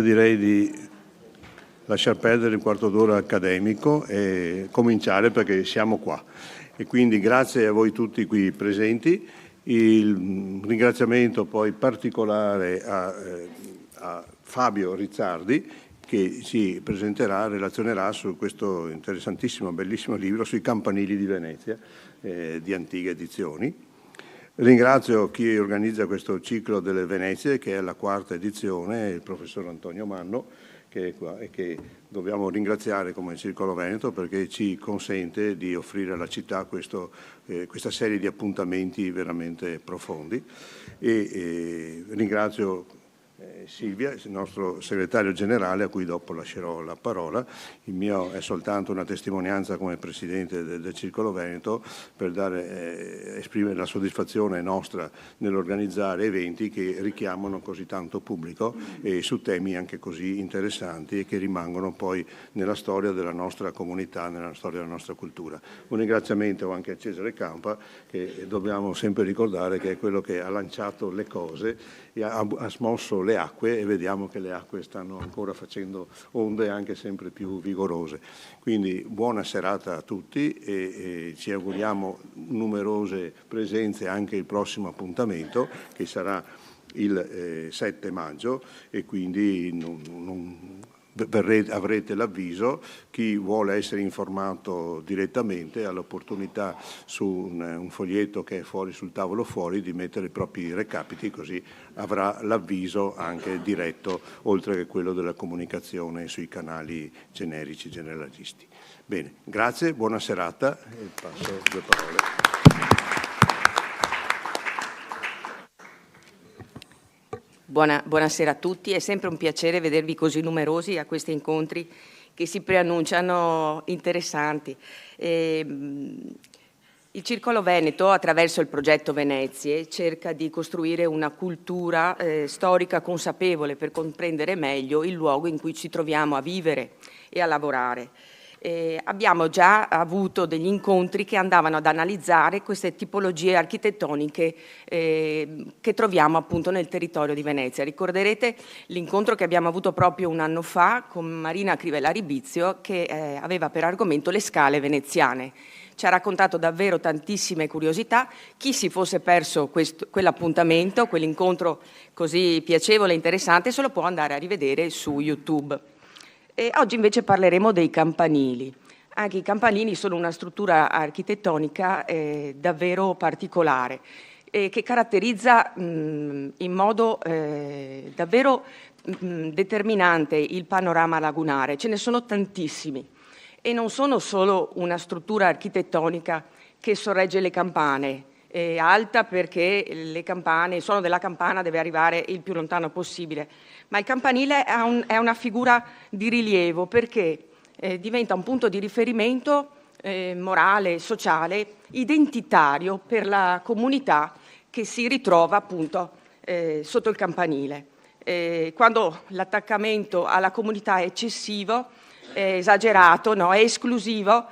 Direi di lasciar perdere il quarto d'ora accademico e cominciare perché siamo qua. E quindi grazie a voi tutti qui presenti. Il ringraziamento poi particolare a Fabio Rizzardi, che ci presenterà, relazionerà su questo interessantissimo, bellissimo libro sui campanili di Venezia di Antiche Edizioni. Ringrazio chi organizza questo ciclo delle Venezie, che è la quarta edizione, il professor Antonio Manno, che è qua e che dobbiamo ringraziare come Circolo Veneto perché ci consente di offrire alla città questa serie di appuntamenti veramente profondi. Ringrazio Silvia, il nostro segretario generale, a cui dopo lascerò la parola. Il mio è soltanto una testimonianza come presidente del Circolo Veneto per esprimere la soddisfazione nostra nell'organizzare eventi che richiamano così tanto pubblico e su temi anche così interessanti e che rimangono poi nella storia della nostra comunità, nella storia della nostra cultura. Un ringraziamento anche a Cesare Campa, che dobbiamo sempre ricordare che è quello che ha lanciato le cose e ha smosso le acque, e vediamo che le acque stanno ancora facendo onde anche sempre più vigorose. Quindi buona serata a tutti e ci auguriamo numerose presenze anche il prossimo appuntamento, che sarà il 7 maggio, e quindi avrete l'avviso. Chi vuole essere informato direttamente ha l'opportunità su un foglietto che è fuori sul tavolo fuori di mettere i propri recapiti, così avrà l'avviso anche diretto, oltre che quello della comunicazione sui canali generici, generalisti. Bene, grazie, buona serata e passo due parole. Buonasera a tutti, è sempre un piacere vedervi così numerosi a questi incontri che si preannunciano interessanti. Il Circolo Veneto, attraverso il progetto Venezie, cerca di costruire una cultura storica consapevole per comprendere meglio il luogo in cui ci troviamo a vivere e a lavorare. Abbiamo già avuto degli incontri che andavano ad analizzare queste tipologie architettoniche che troviamo appunto nel territorio di Venezia. Ricorderete l'incontro che abbiamo avuto proprio un anno fa con Marina Crivella-Ribizio, che aveva per argomento le scale veneziane. Ci ha raccontato davvero tantissime curiosità. Chi si fosse perso quell'appuntamento, quell'incontro così piacevole e interessante, se lo può andare a rivedere su YouTube. E oggi invece parleremo dei campanili. Anche i campanili sono una struttura architettonica davvero particolare che caratterizza in modo davvero determinante il panorama lagunare. Ce ne sono tantissimi e non sono solo una struttura architettonica che sorregge le campane, alta perché il suono della campana deve arrivare il più lontano possibile, ma il campanile è una figura di rilievo perché diventa un punto di riferimento morale, sociale, identitario per la comunità che si ritrova appunto sotto il campanile. Quando l'attaccamento alla comunità è eccessivo, è esagerato, no, è esclusivo,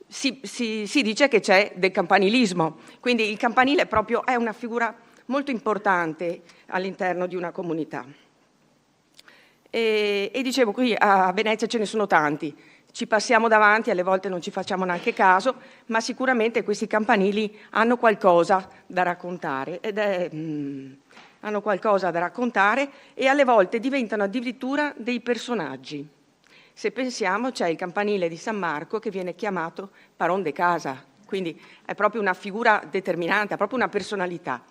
si dice che c'è del campanilismo. Quindi il campanile proprio è una figura molto importante all'interno di una comunità. E dicevo, qui a Venezia ce ne sono tanti, ci passiamo davanti, alle volte non ci facciamo neanche caso, ma sicuramente questi campanili hanno qualcosa da raccontare hanno qualcosa da raccontare e alle volte diventano addirittura dei personaggi. Se pensiamo, c'è il campanile di San Marco che viene chiamato Paron de Casa, quindi è proprio una figura determinante, ha proprio una personalità.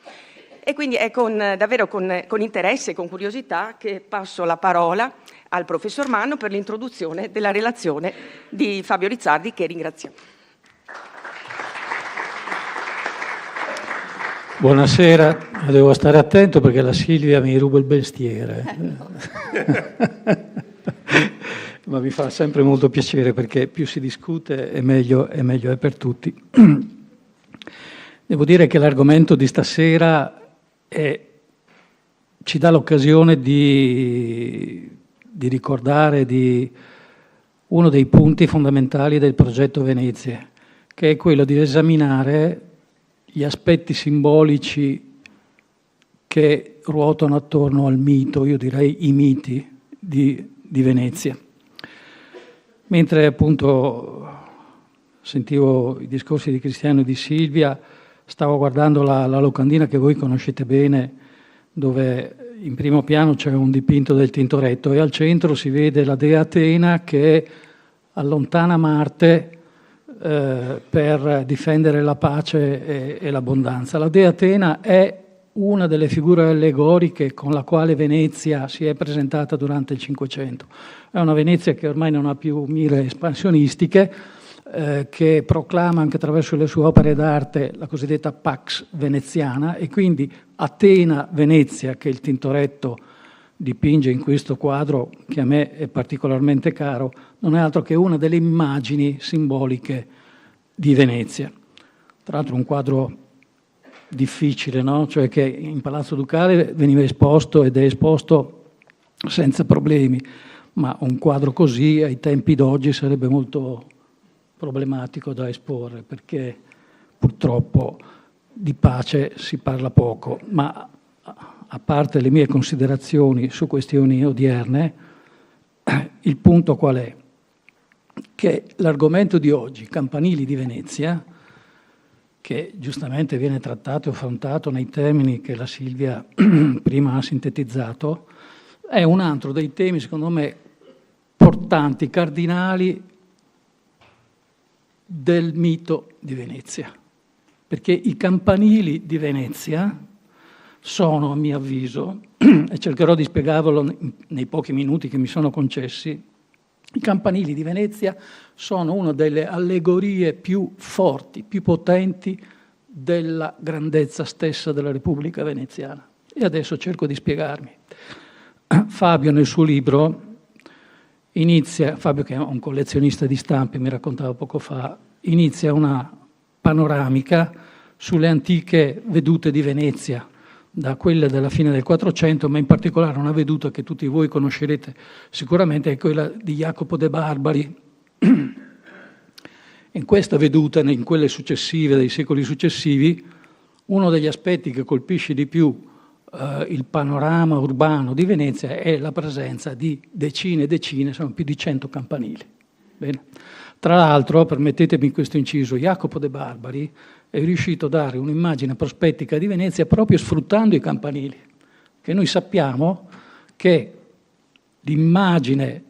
E quindi è davvero con interesse e con curiosità che passo la parola al professor Manno per l'introduzione della relazione di Fabio Rizzardi, che ringraziamo. Buonasera, devo stare attento perché la Silvia mi ruba il mestiere. Ma mi fa sempre molto piacere perché più si discute e meglio è per tutti. Devo dire che l'argomento di stasera ci dà l'occasione di ricordare uno dei punti fondamentali del progetto Venezie, che è quello di esaminare gli aspetti simbolici che ruotano attorno al mito, io direi i miti di Venezia. Mentre appunto sentivo i discorsi di Cristiano e di Silvia, stavo guardando la locandina che voi conoscete bene, dove in primo piano c'è un dipinto del Tintoretto e al centro si vede la dea Atena che allontana Marte per difendere la pace e l'abbondanza. La dea Atena è una delle figure allegoriche con la quale Venezia si è presentata durante il Cinquecento. È una Venezia che ormai non ha più mire espansionistiche, che proclama anche attraverso le sue opere d'arte la cosiddetta Pax Veneziana, e quindi Atena-Venezia, che il Tintoretto dipinge in questo quadro, che a me è particolarmente caro, non è altro che una delle immagini simboliche di Venezia. Tra l'altro un quadro difficile, no? Cioè che in Palazzo Ducale veniva esposto ed è esposto senza problemi, ma un quadro così ai tempi d'oggi sarebbe molto problematico da esporre, perché purtroppo di pace si parla poco. Ma a parte le mie considerazioni su questioni odierne, il punto qual è? Che l'argomento di oggi, Campanili di Venezia, che giustamente viene trattato e affrontato nei termini che la Silvia prima ha sintetizzato, è un altro dei temi, secondo me, portanti, cardinali del mito di Venezia. Perché i campanili di Venezia sono, a mio avviso, e cercherò di spiegarvelo nei pochi minuti che mi sono concessi, i campanili di Venezia sono una delle allegorie più forti, più potenti della grandezza stessa della Repubblica Veneziana. E adesso cerco di spiegarmi. Fabio nel suo libro inizia, Fabio che è un collezionista di stampe, mi raccontava poco fa, inizia una panoramica sulle antiche vedute di Venezia, da quelle della fine del 400, ma in particolare una veduta che tutti voi conoscerete sicuramente, è quella di Jacopo de Barbari. In questa veduta, in quelle successive, dei secoli successivi, uno degli aspetti che colpisce di più il panorama urbano di Venezia è la presenza di decine e decine, sono più di 100 campanili. Bene. Tra l'altro, permettetemi questo inciso, Jacopo de Barbari è riuscito a dare un'immagine prospettica di Venezia proprio sfruttando i campanili, che noi sappiamo che l'immagine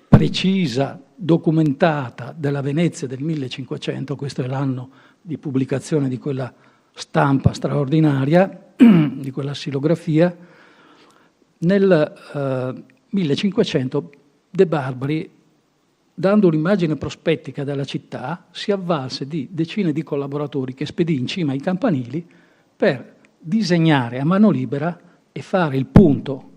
precisa, documentata della Venezia del 1500, questo è l'anno di pubblicazione di quella stampa straordinaria, di quella xilografia, nel 1500 De Barbari, dando un'immagine prospettica della città, si avvalse di decine di collaboratori che spedì in cima ai campanili per disegnare a mano libera e fare il punto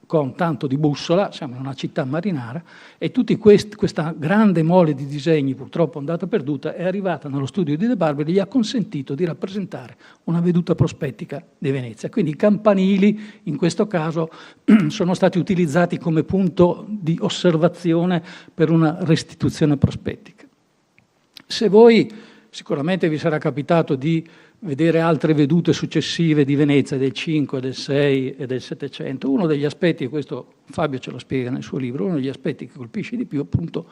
con tanto di bussola, siamo in una città marinara, e tutta questa grande mole di disegni, purtroppo andata perduta, è arrivata nello studio di De Barbari e gli ha consentito di rappresentare una veduta prospettica di Venezia. Quindi i campanili, in questo caso, sono stati utilizzati come punto di osservazione per una restituzione prospettica. Se voi, sicuramente vi sarà capitato di vedere altre vedute successive di Venezia del 5, del 6 e del 700. Uno degli aspetti, e questo Fabio ce lo spiega nel suo libro, uno degli aspetti che colpisce di più appunto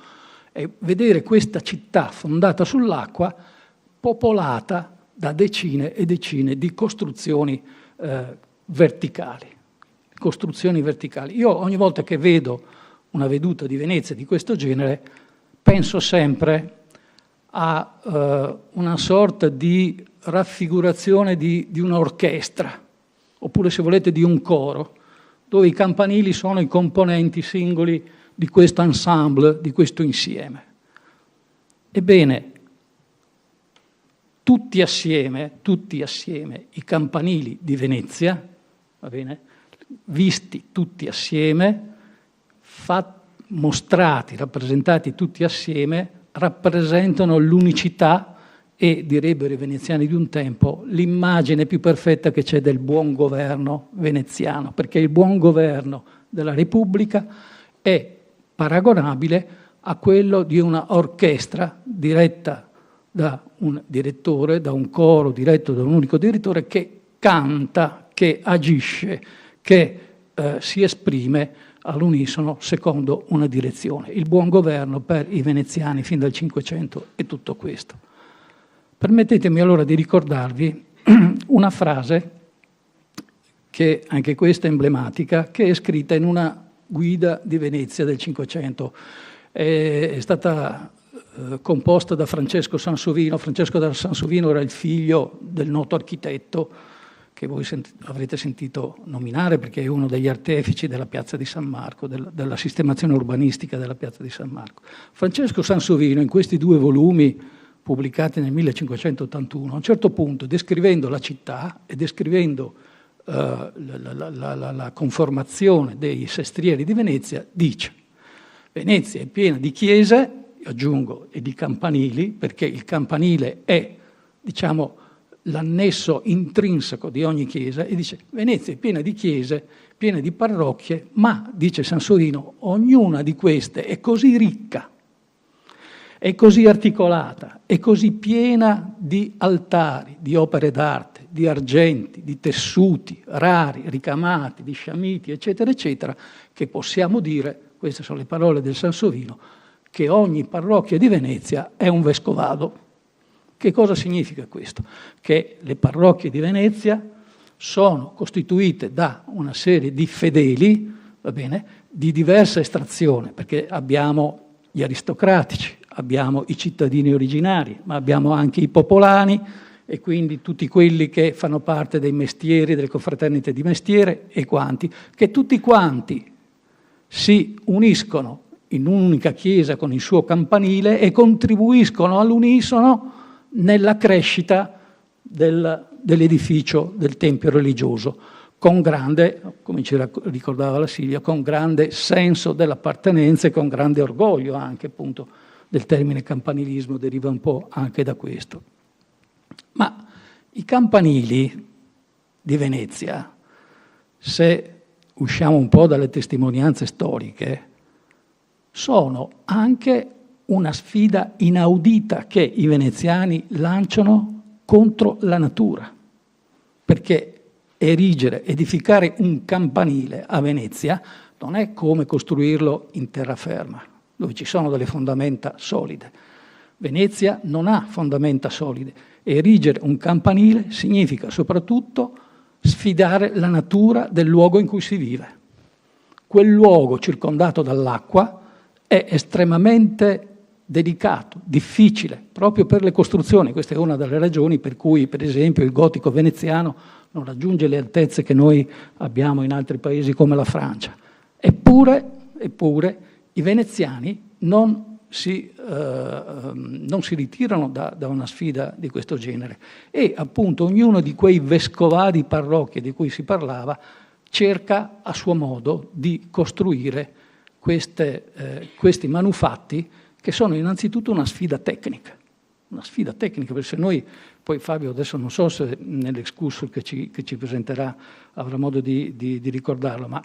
è vedere questa città fondata sull'acqua popolata da decine e decine di costruzioni verticali. Io ogni volta che vedo una veduta di Venezia di questo genere penso sempre a una sorta di raffigurazione di un'orchestra, oppure se volete di un coro, dove i campanili sono i componenti singoli di questo ensemble, di questo insieme. Ebbene, tutti assieme, i campanili di Venezia, va bene, visti tutti assieme, mostrati, rappresentati tutti assieme, rappresentano l'unicità e, direbbero i veneziani di un tempo, l'immagine più perfetta che c'è del buon governo veneziano, perché il buon governo della Repubblica è paragonabile a quello di una orchestra diretta da un direttore, da un coro diretto da un unico direttore che canta, che agisce, che si esprime all'unisono secondo una direzione. Il buon governo per i veneziani fin dal Cinquecento è tutto questo. Permettetemi allora di ricordarvi una frase, che anche questa è emblematica, che è scritta in una guida di Venezia del Cinquecento. È stata composta da Francesco Sansovino. Francesco da Sansovino era il figlio del noto architetto che voi avrete sentito nominare, perché è uno degli artefici della piazza di San Marco, della sistemazione urbanistica della piazza di San Marco. Francesco Sansovino, in questi 2 volumi pubblicati nel 1581, a un certo punto, descrivendo la città e descrivendo la conformazione dei sestrieri di Venezia, dice: Venezia è piena di chiese, aggiungo, e di campanili, perché il campanile è, diciamo, l'annesso intrinseco di ogni chiesa, e dice: Venezia è piena di chiese, piena di parrocchie, ma, dice Sansovino, ognuna di queste è così ricca, è così articolata, è così piena di altari, di opere d'arte, di argenti, di tessuti rari, ricamati, di sciamiti, eccetera, eccetera, che possiamo dire, queste sono le parole del Sansovino, che ogni parrocchia di Venezia è un vescovado. Che cosa significa questo? Che le parrocchie di Venezia sono costituite da una serie di fedeli, va bene, di diversa estrazione, perché abbiamo gli aristocratici, abbiamo i cittadini originari, ma abbiamo anche i popolani e quindi tutti quelli che fanno parte dei mestieri, delle confraternite di mestiere e quanti, che tutti quanti si uniscono in un'unica chiesa con il suo campanile e contribuiscono all'unisono nella crescita dell'edificio del tempio religioso, con grande, come ci ricordava la Silvia, con grande senso dell'appartenenza e con grande orgoglio anche, appunto, del termine campanilismo deriva un po' anche da questo. Ma i campanili di Venezia, se usciamo un po' dalle testimonianze storiche, sono anche una sfida inaudita che i veneziani lanciano contro la natura, perché edificare un campanile a Venezia non è come costruirlo in terraferma, dove ci sono delle fondamenta solide. Venezia non ha fondamenta solide. Erigere un campanile significa soprattutto sfidare la natura del luogo in cui si vive. Quel luogo circondato dall'acqua è estremamente delicato, difficile, proprio per le costruzioni. Questa è una delle ragioni per cui, per esempio, il gotico veneziano non raggiunge le altezze che noi abbiamo in altri paesi come la Francia. Eppure i veneziani non si ritirano da una sfida di questo genere e appunto ognuno di quei vescovadi parrocchie di cui si parlava cerca a suo modo di costruire questi manufatti che sono innanzitutto una sfida tecnica, perché se noi, poi Fabio adesso non so se nell'excursus che ci presenterà avrà modo di ricordarlo, ma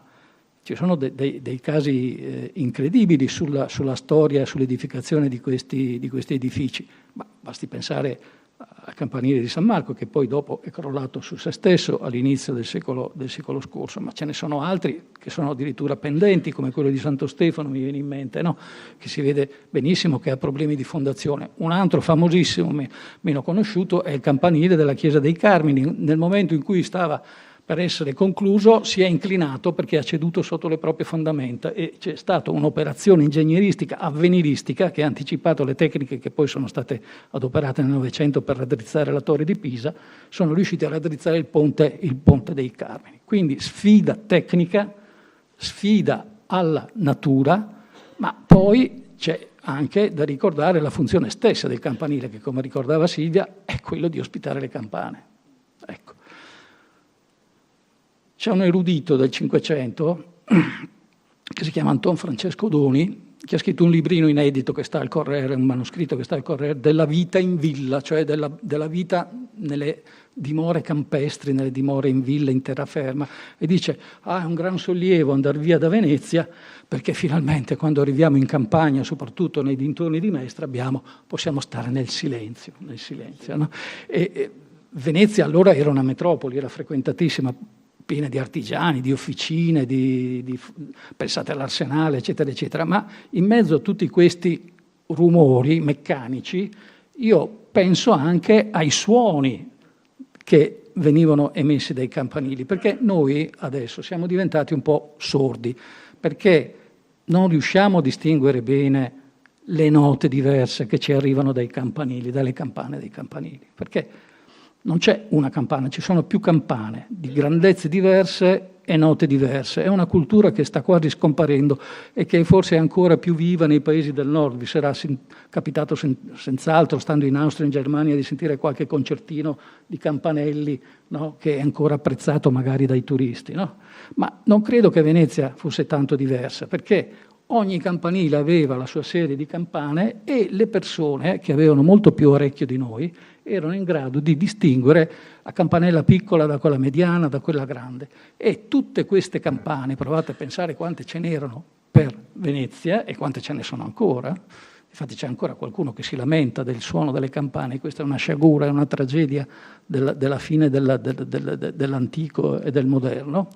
ci sono dei casi incredibili sulla storia e sull'edificazione di questi edifici, ma basti pensare al campanile di San Marco, che poi dopo è crollato su se stesso all'inizio del secolo scorso, ma ce ne sono altri che sono addirittura pendenti, come quello di Santo Stefano, mi viene in mente, no? Che si vede benissimo che ha problemi di fondazione. Un altro famosissimo, meno conosciuto, è il campanile della Chiesa dei Carmini. Nel momento in cui stava per essere concluso si è inclinato perché ha ceduto sotto le proprie fondamenta e c'è stata un'operazione ingegneristica, avveniristica, che ha anticipato le tecniche che poi sono state adoperate nel Novecento per raddrizzare la torre di Pisa, sono riusciti a raddrizzare il ponte dei Carmini. Quindi sfida tecnica, sfida alla natura, ma poi c'è anche da ricordare la funzione stessa del campanile, che come ricordava Silvia è quello di ospitare le campane. Ecco. C'è un erudito del Cinquecento che si chiama Anton Francesco Doni, che ha scritto un librino inedito che sta al Corriere, un manoscritto che sta al Corriere, della vita in villa, cioè della vita nelle dimore campestri, nelle dimore in villa, in terraferma, e dice: è un gran sollievo andare via da Venezia, perché finalmente quando arriviamo in campagna, soprattutto nei dintorni di Mestre, possiamo stare nel silenzio, no? E Venezia allora era una metropoli, era frequentatissima. piena di artigiani, di officine, pensate all'Arsenale, eccetera, eccetera. Ma in mezzo a tutti questi rumori meccanici, io penso anche ai suoni che venivano emessi dai campanili, perché noi adesso siamo diventati un po' sordi, perché non riusciamo a distinguere bene le note diverse che ci arrivano dai campanili, dalle campane dei campanili, perché non c'è una campana, ci sono più campane di grandezze diverse e note diverse. È una cultura che sta quasi scomparendo e che forse è ancora più viva nei paesi del nord. Vi sarà capitato senz'altro, stando in Austria e in Germania, di sentire qualche concertino di campanelli, no? Che è ancora apprezzato magari dai turisti, no? Ma non credo che Venezia fosse tanto diversa, perché ogni campanile aveva la sua serie di campane e le persone, che avevano molto più orecchio di noi, erano in grado di distinguere la campanella piccola da quella mediana, da quella grande. E tutte queste campane, provate a pensare quante ce n'erano per Venezia e quante ce ne sono ancora. Infatti c'è ancora qualcuno che si lamenta del suono delle campane, questa è una sciagura, è una tragedia della fine dell'antico e del moderno.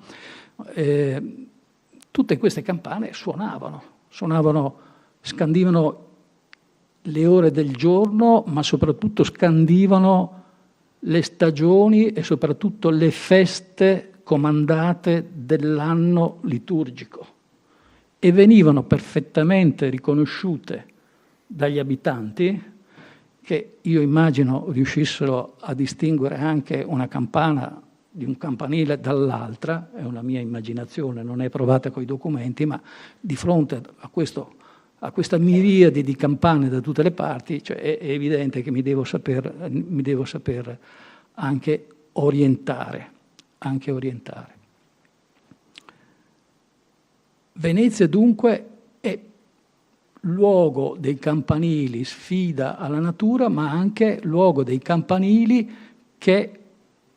Tutte queste campane suonavano, scandivano le ore del giorno, ma soprattutto scandivano le stagioni e soprattutto le feste comandate dell'anno liturgico e venivano perfettamente riconosciute dagli abitanti, che io immagino riuscissero a distinguere anche una campana di un campanile dall'altra, è una mia immaginazione, non è provata coi documenti, ma di fronte a questa miriade di campane da tutte le parti, cioè è evidente che mi devo saper anche orientare. Venezia dunque è luogo dei campanili, sfida alla natura, ma anche luogo dei campanili che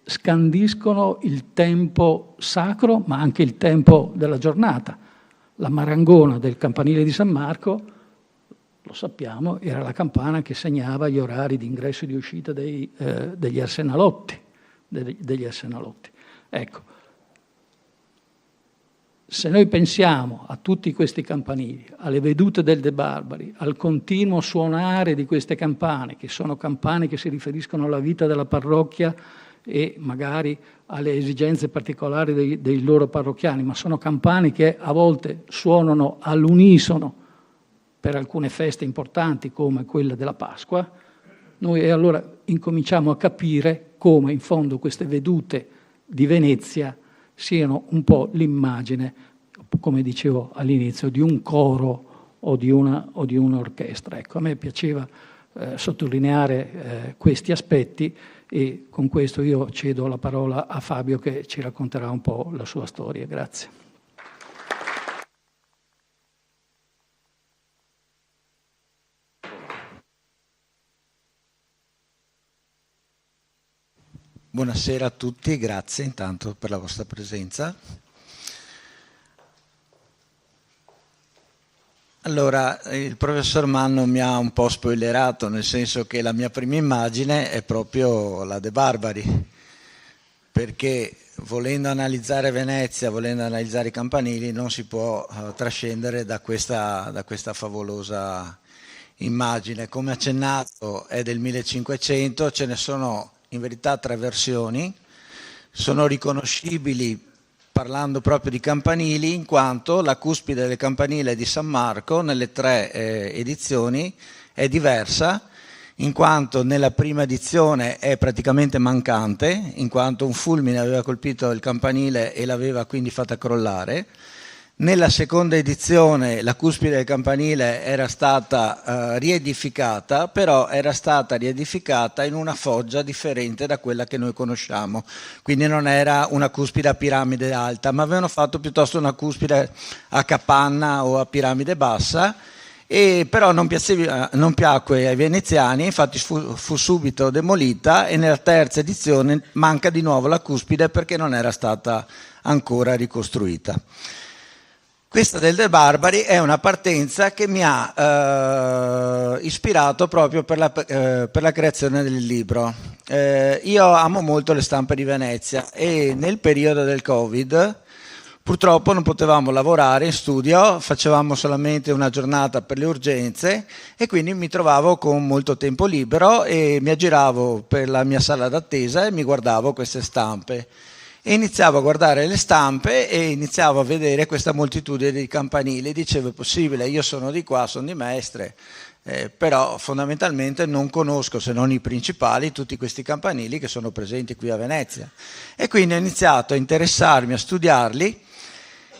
scandiscono il tempo sacro, ma anche il tempo della giornata. La marangona del campanile di San Marco, lo sappiamo, era la campana che segnava gli orari di ingresso e di uscita degli arsenalotti. Ecco, se noi pensiamo a tutti questi campanili, alle vedute del De Barbari, al continuo suonare di queste campane, che sono campane che si riferiscono alla vita della parrocchia e magari alle esigenze particolari dei loro parrocchiani, ma sono campane che a volte suonano all'unisono per alcune feste importanti come quella della Pasqua, noi allora incominciamo a capire come in fondo queste vedute di Venezia siano un po' l'immagine, come dicevo all'inizio, di un coro o di un'orchestra. Ecco, a me piaceva sottolineare questi aspetti e con questo io cedo la parola a Fabio che ci racconterà un po' la sua storia. Grazie. Buonasera a tutti, grazie intanto per la vostra presenza. Allora, il professor Manno mi ha un po' spoilerato, nel senso che la mia prima immagine è proprio la De Barbari, perché volendo analizzare Venezia, volendo analizzare i campanili, non si può trascendere da questa favolosa immagine. Come accennato è del 1500, ce ne sono in verità 3 versioni, sono riconoscibili parlando proprio di campanili, in quanto la cuspide del campanile di San Marco nelle 3 edizioni è diversa, in quanto nella prima edizione è praticamente mancante, in quanto un fulmine aveva colpito il campanile e l'aveva quindi fatta crollare. Nella seconda edizione la cuspide del campanile era stata riedificata, però era stata riedificata in una foggia differente da quella che noi conosciamo, quindi non era una cuspide a piramide alta, ma avevano fatto piuttosto una cuspide a capanna o a piramide bassa, e però non piacque ai veneziani, infatti fu subito demolita e nella terza edizione manca di nuovo la cuspide perché non era stata ancora ricostruita. Questa del De Barbari è una partenza che mi ha ispirato proprio per la creazione del libro. Io amo molto le stampe di Venezia e nel periodo del Covid purtroppo non potevamo lavorare in studio, facevamo solamente una giornata per le urgenze e quindi mi trovavo con molto tempo libero e mi aggiravo per la mia sala d'attesa e mi guardavo queste stampe. E iniziavo a guardare le stampe e iniziavo a vedere questa moltitudine di campanili. Dicevo, è possibile, io sono di qua, sono di Mestre, però fondamentalmente non conosco, se non i principali, tutti questi campanili che sono presenti qui a Venezia. E quindi ho iniziato a interessarmi, a studiarli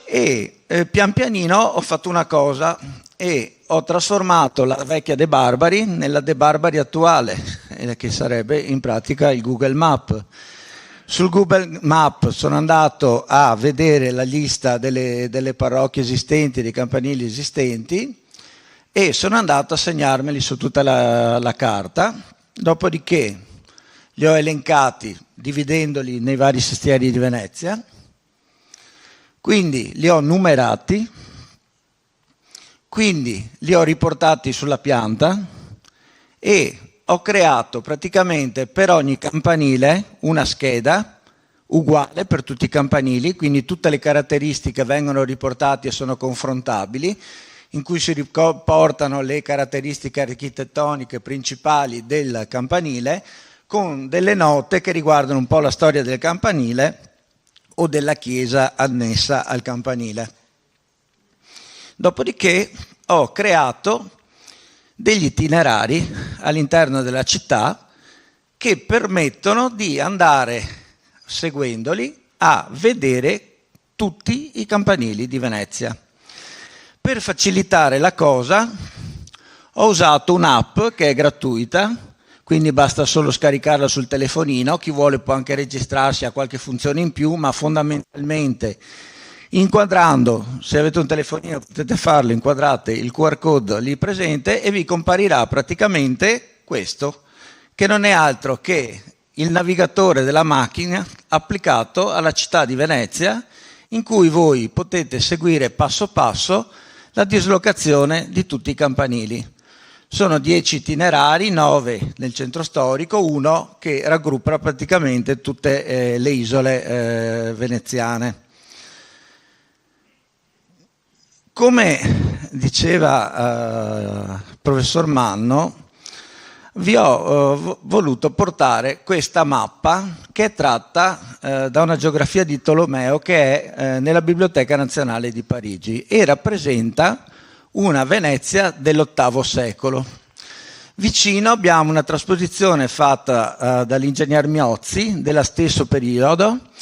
e pian pianino ho fatto una cosa e ho trasformato la vecchia De Barbari nella De Barbari attuale, che sarebbe in pratica il Google Map. Sul Google Map sono andato a vedere la lista delle parrocchie esistenti, dei campanili esistenti e sono andato a segnarmeli su tutta la carta, dopodiché li ho elencati dividendoli nei vari sestieri di Venezia, quindi li ho numerati, quindi li ho riportati sulla pianta e ho creato praticamente per ogni campanile una scheda uguale per tutti i campanili, quindi tutte le caratteristiche vengono riportate e sono confrontabili, in cui si riportano le caratteristiche architettoniche principali del campanile con delle note che riguardano un po' la storia del campanile o della chiesa annessa al campanile. Dopodiché ho creato degli itinerari all'interno della città che permettono di andare, seguendoli, a vedere tutti i campanili di Venezia. Per facilitare la cosa ho usato un'app che è gratuita, quindi basta solo scaricarla sul telefonino, chi vuole può anche registrarsi a qualche funzione in più, ma fondamentalmente inquadrando, se avete un telefonino potete farlo, inquadrate il QR code lì presente e vi comparirà praticamente questo, che non è altro che il navigatore della macchina applicato alla città di Venezia, in cui voi potete seguire passo passo la dislocazione di tutti i campanili. Sono 10 itinerari, 9 nel centro storico, 1 che raggruppa praticamente tutte le isole veneziane. Come diceva il professor Manno, vi ho voluto portare questa mappa che è tratta da una geografia di Tolomeo che è nella Biblioteca Nazionale di Parigi e rappresenta una Venezia dell'VIII secolo. Vicino abbiamo una trasposizione fatta dall'ingegner Miozzi dello stesso periodo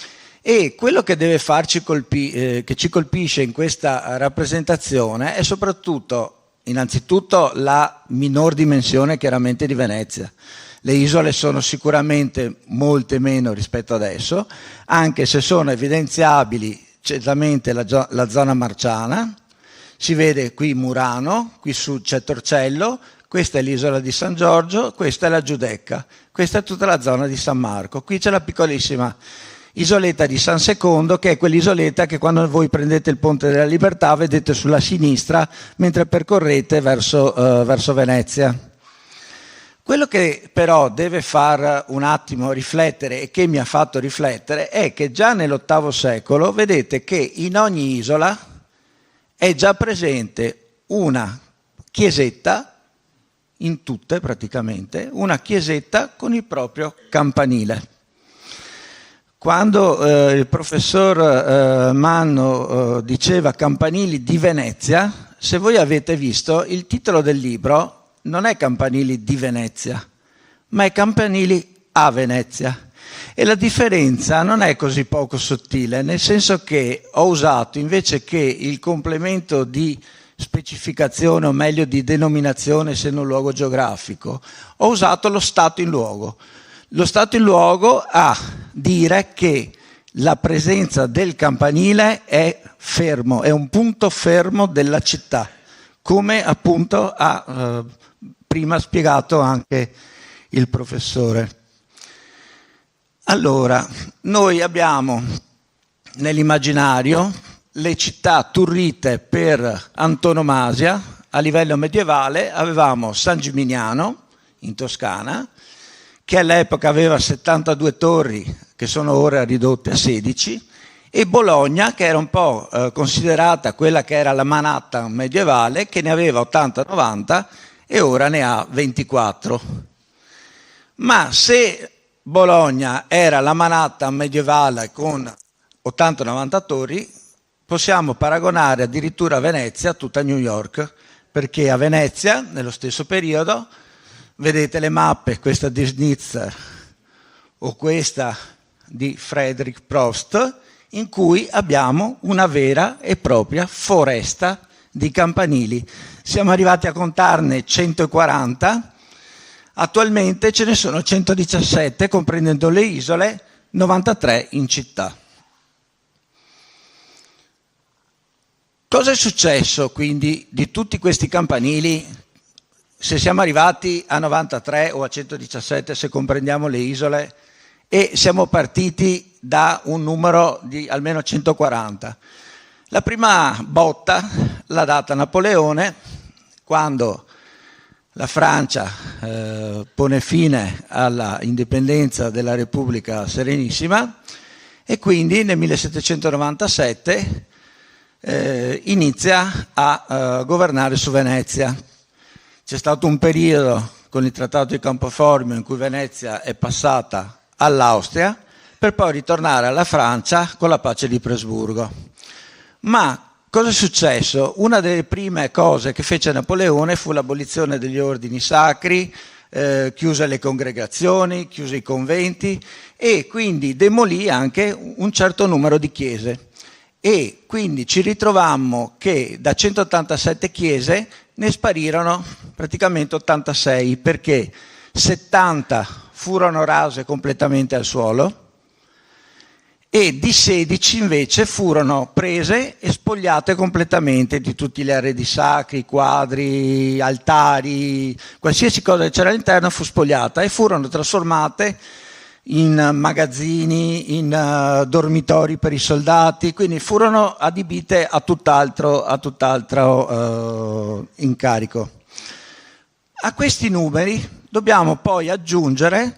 e quello che deve farci che ci colpisce in questa rappresentazione è soprattutto, innanzitutto, la minor dimensione chiaramente di Venezia. Le isole sono sicuramente molte meno rispetto adesso, anche se sono evidenziabili certamente la zona marciana. Si vede qui Murano, qui su c'è Torcello, questa è l'isola di San Giorgio, questa è la Giudecca, questa è tutta la zona di San Marco. Qui c'è la piccolissima isoletta di San Secondo, che è quell'isoletta che quando voi prendete il Ponte della Libertà vedete sulla sinistra mentre percorrete verso Venezia. Quello che però deve far un attimo riflettere e che mi ha fatto riflettere è che già nell'VIII secolo vedete che in ogni isola è già presente una chiesetta, in tutte praticamente, una chiesetta con il proprio campanile. Quando il professor Manno diceva campanili di Venezia, se voi avete visto, il titolo del libro non è Campanili di Venezia, ma è Campanili a Venezia. E la differenza non è così poco sottile, nel senso che ho usato, invece che il complemento di specificazione, o meglio di denominazione se non luogo geografico, ho usato lo stato in luogo. Lo stato in luogo a dire che la presenza del campanile è fermo, è un punto fermo della città, come appunto ha prima spiegato anche il professore. Allora, noi abbiamo nell'immaginario le città turrite per antonomasia a livello medievale. Avevamo San Gimignano in Toscana, che all'epoca aveva 72 torri, che sono ora ridotte a 16, e Bologna, che era un po' considerata quella che era la Manhattan medievale, che ne aveva 80-90 e ora ne ha 24. Ma se Bologna era la Manhattan medievale con 80-90 torri, possiamo paragonare addirittura Venezia a tutta New York, perché a Venezia, nello stesso periodo, vedete le mappe, questa di Schnitzer o questa di Frederick Prost, in cui abbiamo una vera e propria foresta di campanili. Siamo arrivati a contarne 140, attualmente ce ne sono 117, comprendendo le isole, 93 in città. Cosa è successo quindi di tutti questi campanili, se siamo arrivati a 93 o a 117 se comprendiamo le isole, e siamo partiti da un numero di almeno 140? La prima botta l'ha data Napoleone quando la Francia pone fine alla indipendenza della Repubblica Serenissima, e quindi nel 1797 inizia a governare su Venezia. C'è stato un periodo con il Trattato di Campoformio in cui Venezia è passata all'Austria, per poi ritornare alla Francia con la pace di Presburgo. Ma cosa è successo? Una delle prime cose che fece Napoleone fu l'abolizione degli ordini sacri, chiuse le congregazioni, chiuse i conventi, e quindi demolì anche un certo numero di chiese. E quindi ci ritrovammo che da 187 chiese ne sparirono praticamente 86, perché 70 furono rase completamente al suolo e di 16 invece furono prese e spogliate completamente di tutti gli arredi sacri, quadri, altari, qualsiasi cosa che c'era all'interno fu spogliata e furono trasformate in magazzini, in dormitori per i soldati, quindi furono adibite a tutt'altro incarico. A questi numeri dobbiamo poi aggiungere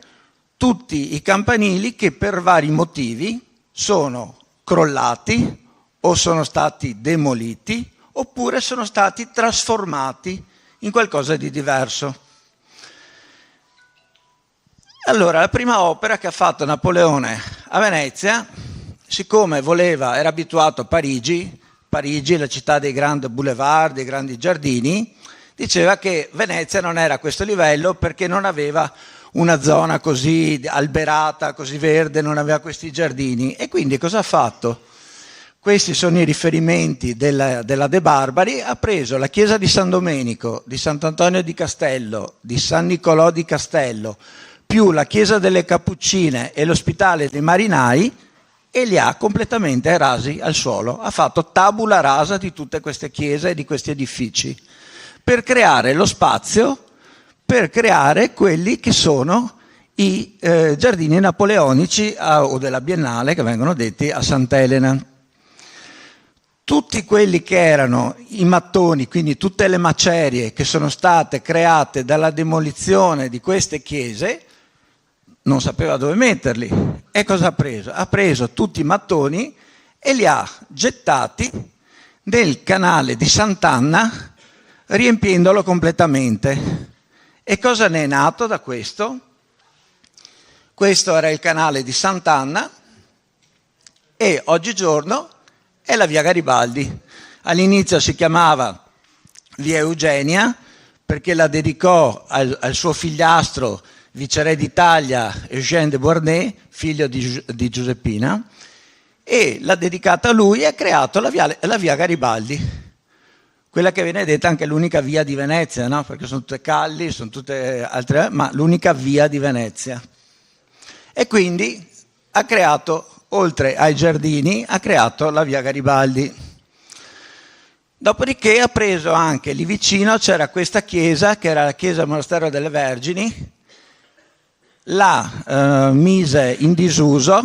tutti i campanili che per vari motivi sono crollati o sono stati demoliti oppure sono stati trasformati in qualcosa di diverso. Allora, la prima opera che ha fatto Napoleone a Venezia, siccome era abituato a Parigi, la città dei grandi boulevard, dei grandi giardini, diceva che Venezia non era a questo livello perché non aveva una zona così alberata, così verde, non aveva questi giardini. E quindi cosa ha fatto? Questi sono i riferimenti della De Barbari. Ha preso la chiesa di San Domenico, di Sant'Antonio di Castello, di San Nicolò di Castello, più la chiesa delle Cappuccine e l'ospitale dei Marinai, e li ha completamente rasi al suolo. Ha fatto tabula rasa di tutte queste chiese e di questi edifici, per creare lo spazio, per creare quelli che sono i giardini napoleonici o della Biennale, che vengono detti a Sant'Elena. Tutti quelli che erano i mattoni, quindi tutte le macerie che sono state create dalla demolizione di queste chiese, non sapeva dove metterli. E cosa ha preso? Ha preso tutti i mattoni e li ha gettati nel canale di Sant'Anna, riempiendolo completamente. E cosa ne è nato da questo? Questo era il canale di Sant'Anna e oggigiorno è la via Garibaldi. All'inizio si chiamava via Eugenia perché la dedicò al suo figliastro, viceré d'Italia, Eugène de Beauharnais, figlio di Giuseppina, e l'ha dedicata a lui e ha creato la via Garibaldi. Quella che viene detta anche l'unica via di Venezia, no? Perché sono tutte calli, sono tutte altre, ma l'unica via di Venezia. E quindi ha creato, oltre ai giardini, ha creato la via Garibaldi. Dopodiché ha preso anche, lì vicino c'era questa chiesa, che era la chiesa del Monastero delle Vergini, la mise in disuso,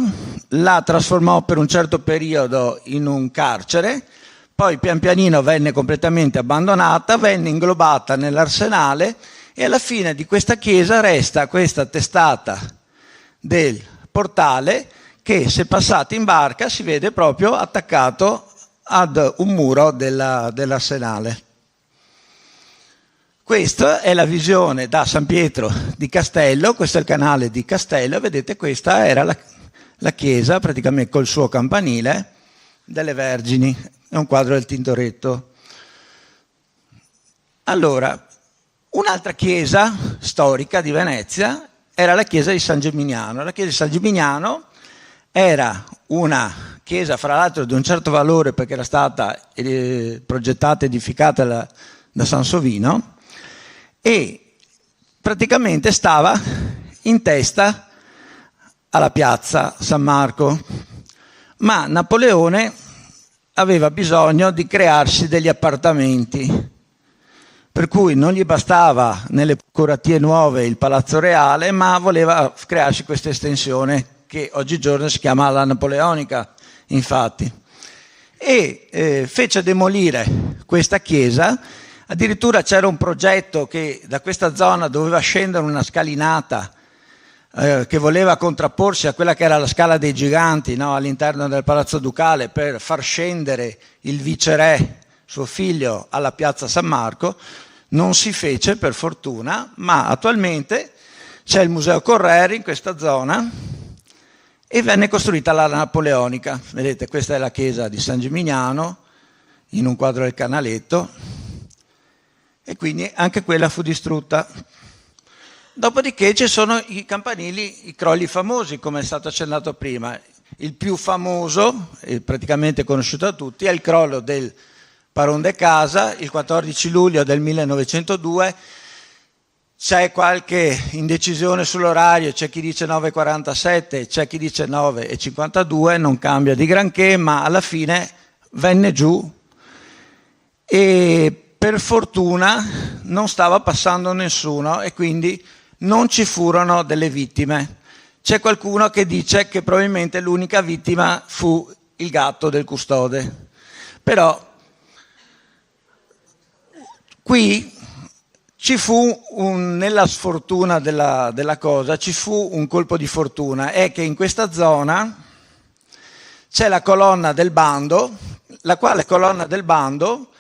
la trasformò per un certo periodo in un carcere, poi pian pianino venne completamente abbandonata, venne inglobata nell'arsenale e alla fine di questa chiesa resta questa testata del portale che, se passate in barca, si vede proprio attaccato ad un muro dell'arsenale. Questa è la visione da San Pietro di Castello, questo è il canale di Castello, vedete questa era la chiesa praticamente col suo campanile delle Vergini, è un quadro del Tintoretto. Allora, un'altra chiesa storica di Venezia era la chiesa di San Geminiano. La chiesa di San Geminiano era una chiesa, fra l'altro, di un certo valore perché era stata progettata e edificata da Sansovino, e praticamente stava in testa alla piazza San Marco, ma Napoleone aveva bisogno di crearsi degli appartamenti, per cui non gli bastava nelle curatie nuove il Palazzo Reale, ma voleva crearsi questa estensione che oggigiorno si chiama la Napoleonica, infatti, e fece demolire questa chiesa. Addirittura c'era un progetto che da questa zona doveva scendere una scalinata che voleva contrapporsi a quella che era la Scala dei Giganti, no? All'interno del Palazzo Ducale, per far scendere il viceré, suo figlio, alla piazza San Marco. Non si fece, per fortuna, ma attualmente c'è il Museo Correri in questa zona e venne costruita la Napoleonica. Vedete, questa è la chiesa di San Gimignano in un quadro del Canaletto, e quindi anche quella fu distrutta. Dopodiché ci sono i campanili, i crolli famosi, come è stato accennato prima. Il più famoso, e praticamente conosciuto da tutti, è il crollo del Paron de Casa, il 14 luglio del 1902. C'è qualche indecisione sull'orario, c'è chi dice 9:47, c'è chi dice 9:52, non cambia di granché, ma alla fine venne giù e per fortuna non stava passando nessuno e quindi non ci furono delle vittime. C'è qualcuno che dice che probabilmente l'unica vittima fu il gatto del custode. Però qui ci fu nella sfortuna della cosa, ci fu un colpo di fortuna, è che in questa zona c'è la colonna del bando, la quale colonna del bando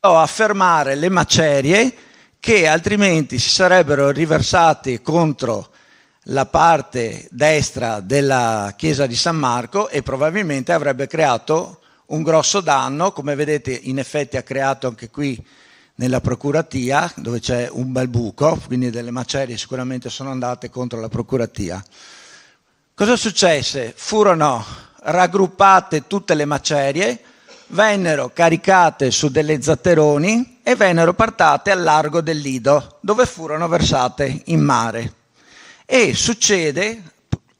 a fermare le macerie che altrimenti si sarebbero riversate contro la parte destra della chiesa di San Marco e probabilmente avrebbe creato un grosso danno, come vedete in effetti ha creato anche qui nella procuratia, dove c'è un bel buco, quindi delle macerie sicuramente sono andate contro la procuratia. Cosa successe? Furono raggruppate tutte le macerie, vennero caricate su delle zatteroni e vennero portate al largo del Lido, dove furono versate in mare. E succede,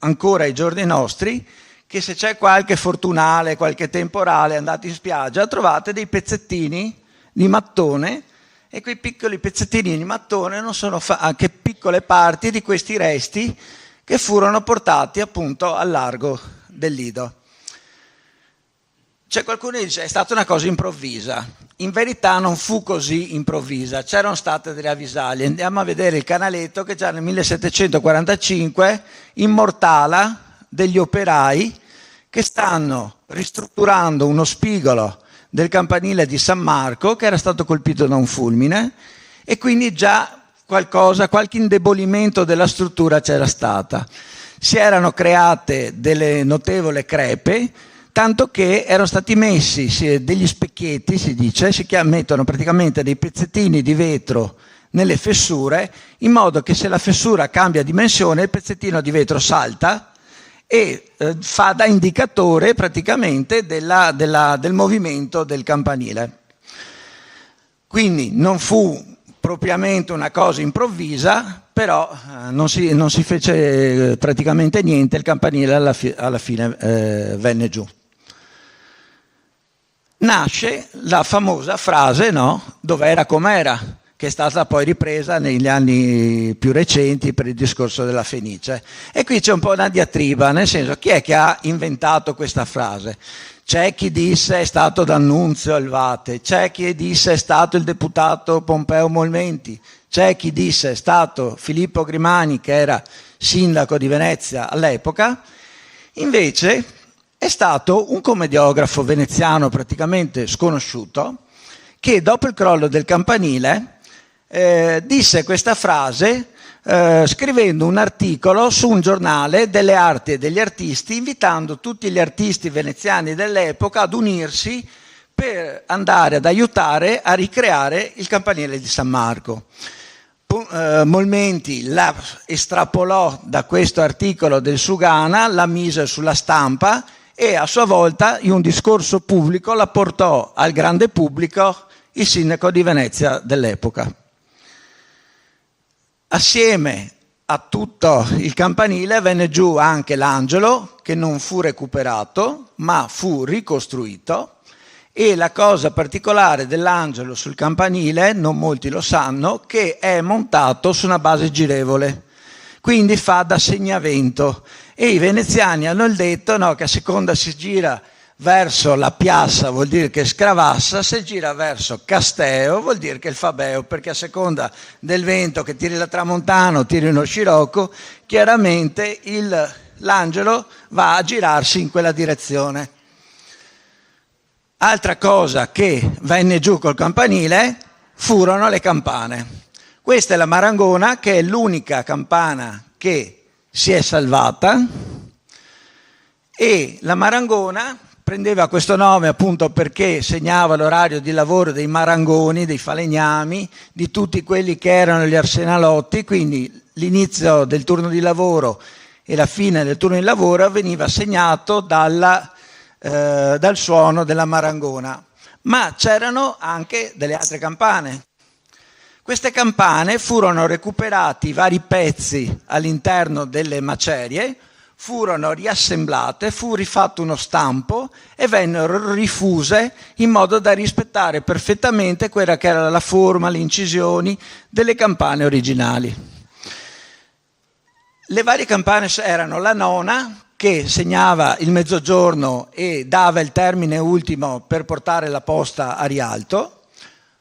ancora ai giorni nostri, che se c'è qualche fortunale, qualche temporale, andate in spiaggia, trovate dei pezzettini di mattone, e quei piccoli pezzettini di mattone non sono anche piccole parti di questi resti che furono portati appunto al largo del Lido. C'è qualcuno che dice è stata una cosa improvvisa. In verità non fu così improvvisa, c'erano state delle avvisaglie. Andiamo a vedere il canaletto che già nel 1745 immortala degli operai che stanno ristrutturando uno spigolo del campanile di San Marco che era stato colpito da un fulmine, e quindi già qualche indebolimento della struttura c'era stata. Si erano create delle notevoli crepe, tanto che erano stati messi degli specchietti, si dice, mettono praticamente dei pezzettini di vetro nelle fessure, in modo che se la fessura cambia dimensione il pezzettino di vetro salta e fa da indicatore praticamente del movimento del campanile. Quindi non fu propriamente una cosa improvvisa, però non si fece praticamente niente, il campanile alla fine venne giù. Nasce la famosa frase, no? Dov'era com'era. che è stata poi ripresa negli anni più recenti per il discorso della Fenice. E qui c'è un po' una diatriba, nel senso, chi è che ha inventato questa frase? C'è chi disse è stato D'Annunzio Elvate, c'è chi disse è stato il deputato Pompeo Molmenti, c'è chi disse è stato Filippo Grimani, che era sindaco di Venezia all'epoca. Invece è stato un commediografo veneziano praticamente sconosciuto che dopo il crollo del campanile disse questa frase scrivendo un articolo su un giornale delle arti e degli artisti, invitando tutti gli artisti veneziani dell'epoca ad unirsi per andare ad aiutare a ricreare il campanile di San Marco. Molmenti la estrapolò da questo articolo del Sugana, la mise sulla stampa e a sua volta in un discorso pubblico la portò al grande pubblico il sindaco di Venezia dell'epoca. Assieme a tutto il campanile venne giù anche l'angelo, che non fu recuperato ma fu ricostruito, e la cosa particolare dell'angelo sul campanile, non molti lo sanno, che è montato su una base girevole, quindi fa da segnavento, e i veneziani hanno detto no, che a seconda si gira verso la piazza vuol dire che scravassa, se gira verso Casteo vuol dire che il Fabeo, perché a seconda del vento che tiri la tramontana o tiri uno scirocco, chiaramente l'angelo va a girarsi in quella direzione. Altra cosa che venne giù col campanile furono le campane. Questa è la Marangona, che è l'unica campana che si è salvata, e la Marangona prendeva questo nome appunto perché segnava l'orario di lavoro dei marangoni, dei falegnami, di tutti quelli che erano gli arsenalotti, quindi l'inizio del turno di lavoro e la fine del turno di lavoro veniva segnato dal suono della Marangona. Ma c'erano anche delle altre campane. Queste campane furono recuperati vari pezzi all'interno delle macerie, furono riassemblate, fu rifatto uno stampo e vennero rifuse in modo da rispettare perfettamente quella che era la forma, le incisioni delle campane originali. Le varie campane erano la nona, che segnava il mezzogiorno e dava il termine ultimo per portare la posta a Rialto.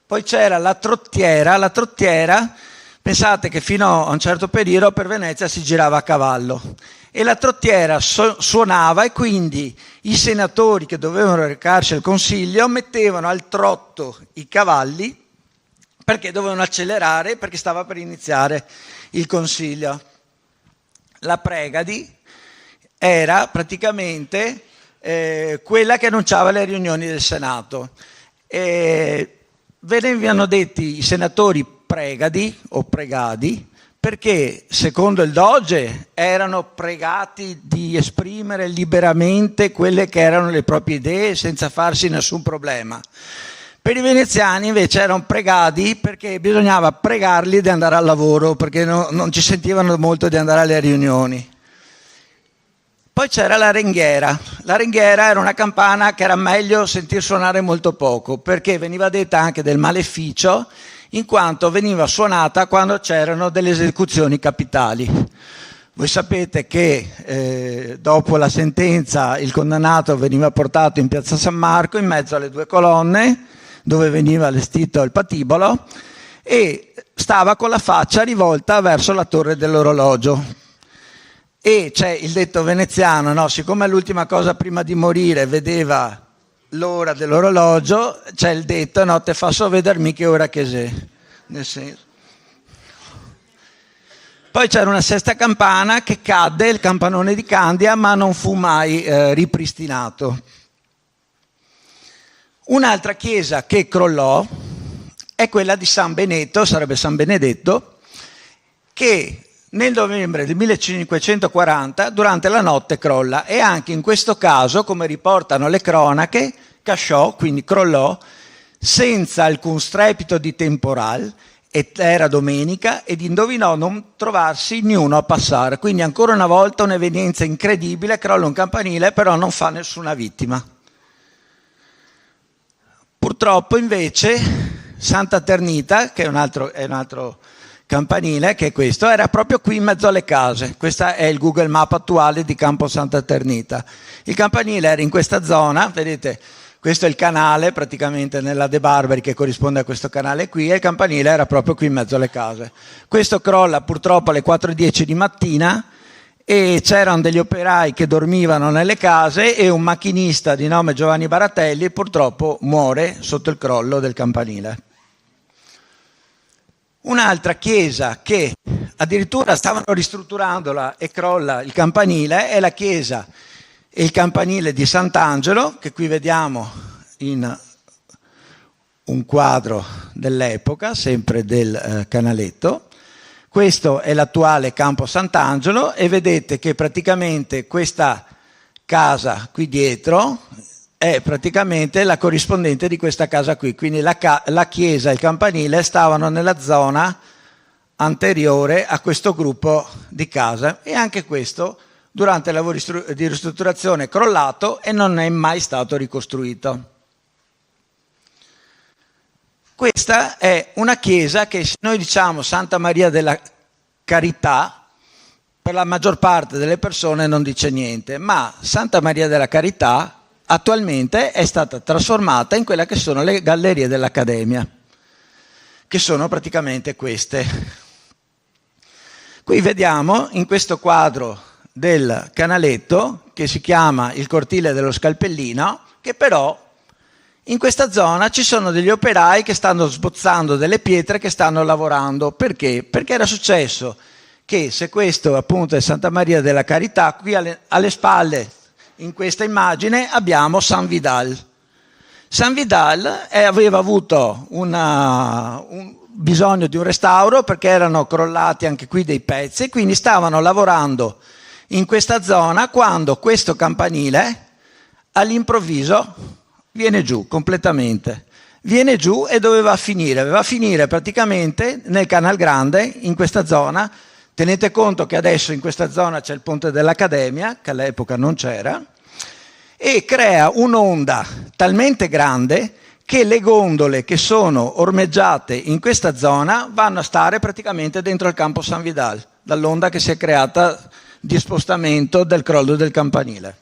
Poi c'era la trottiera. La trottiera, pensate che fino a un certo periodo per Venezia si girava a cavallo, e la trottiera suonava, e quindi i senatori che dovevano recarsi al Consiglio mettevano al trotto i cavalli perché dovevano accelerare, perché stava per iniziare il Consiglio. La pregadi era praticamente quella che annunciava le riunioni del Senato. Venivano detti i senatori pregadi o pregadi perché, secondo il Doge, erano pregati di esprimere liberamente quelle che erano le proprie idee senza farsi nessun problema. Per i veneziani invece erano pregadi perché bisognava pregarli di andare al lavoro, perché non ci sentivano molto di andare alle riunioni. Poi c'era la ringhiera. La ringhiera era una campana che era meglio sentir suonare molto poco, perché veniva detta anche del maleficio, in quanto veniva suonata quando c'erano delle esecuzioni capitali. Voi sapete che dopo la sentenza il condannato veniva portato in piazza San Marco in mezzo alle due colonne dove veniva allestito il patibolo, e stava con la faccia rivolta verso la torre dell'orologio. E c'è il detto veneziano, no? Siccome l'ultima cosa prima di morire vedeva l'ora dell'orologio, c'è il detto, no, te fasso vedermi che ora che sei. Nel senso. Poi c'era una sesta campana che cadde, il campanone di Candia, ma non fu mai ripristinato. Un'altra chiesa che crollò è quella di San Benedetto, sarebbe San Benedetto, che nel novembre del 1540 durante la notte crolla, e anche in questo caso, come riportano le cronache, casciò, quindi crollò, senza alcun strepito di temporal, era domenica, ed indovinò non trovarsi niuno a passare. Quindi ancora una volta un'evenienza incredibile, crolla un campanile, però non fa nessuna vittima. Purtroppo invece Santa Ternita, che è un altro campanile, che è questo, era proprio qui in mezzo alle case. Questo è il Google Map attuale di Campo Santa Ternita. Il campanile era in questa zona, vedete, questo è il canale praticamente nella De Barbari che corrisponde a questo canale qui, e il campanile era proprio qui in mezzo alle case. Questo crolla purtroppo alle 4:10 di mattina e c'erano degli operai che dormivano nelle case e un macchinista di nome Giovanni Baratelli purtroppo muore sotto il crollo del campanile. Un'altra chiesa che addirittura stavano ristrutturandola e crolla il campanile è la chiesa e il campanile di Sant'Angelo, che qui vediamo in un quadro dell'epoca, sempre del canaletto. Questo è l'attuale Campo Sant'Angelo e vedete che praticamente questa casa qui dietro è praticamente la corrispondente di questa casa qui, quindi la chiesa e il campanile stavano nella zona anteriore a questo gruppo di case, e anche questo durante i lavori di ristrutturazione è crollato e non è mai stato ricostruito. Questa è una chiesa che, se noi diciamo Santa Maria della Carità, per la maggior parte delle persone non dice niente, ma Santa Maria della Carità attualmente è stata trasformata in quella che sono le gallerie dell'Accademia, che sono praticamente queste. Qui vediamo in questo quadro del canaletto, che si chiama il cortile dello Scalpellino, che però in questa zona ci sono degli operai che stanno sbozzando delle pietre, che stanno lavorando. Perché? Perché era successo che, se questo appunto è Santa Maria della Carità, qui alle spalle in questa immagine abbiamo San Vidal. San Vidal aveva avuto un bisogno di un restauro perché erano crollati anche qui dei pezzi, quindi stavano lavorando in questa zona quando questo campanile all'improvviso viene giù completamente. Viene giù e doveva finire praticamente nel Canal Grande, in questa zona. Tenete conto che adesso in questa zona c'è il ponte dell'Accademia, che all'epoca non c'era, e crea un'onda talmente grande che le gondole che sono ormeggiate in questa zona vanno a stare praticamente dentro il campo San Vidal, dall'onda che si è creata di spostamento del crollo del campanile.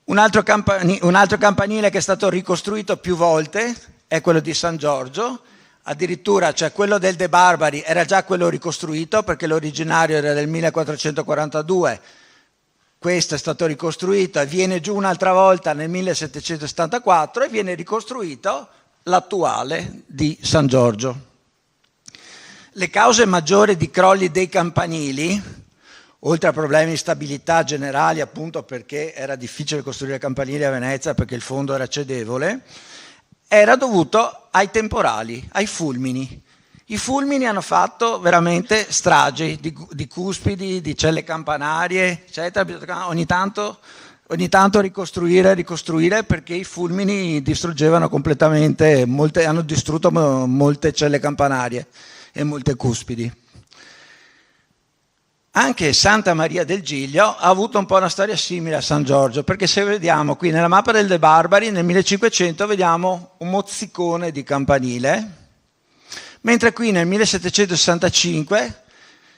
Un altro campanile che è stato ricostruito più volte è quello di San Giorgio. Addirittura, cioè, quello del De Barbari era già quello ricostruito, perché l'originario era del 1442, questo è stato ricostruito e viene giù un'altra volta nel 1774 e viene ricostruito l'attuale di San Giorgio. Le cause maggiori di crolli dei campanili, oltre a problemi di stabilità generali, appunto perché era difficile costruire campanili a Venezia perché il fondo era cedevole, era dovuto ai temporali, ai fulmini. I fulmini hanno fatto veramente stragi di cuspidi, di celle campanarie, eccetera. Ogni tanto ricostruire perché i fulmini distruggevano completamente, hanno distrutto molte celle campanarie e molte cuspidi. Anche Santa Maria del Giglio ha avuto un po' una storia simile a San Giorgio, perché se vediamo qui nella mappa del De Barbari nel 1500 vediamo un mozzicone di campanile, mentre qui nel 1765,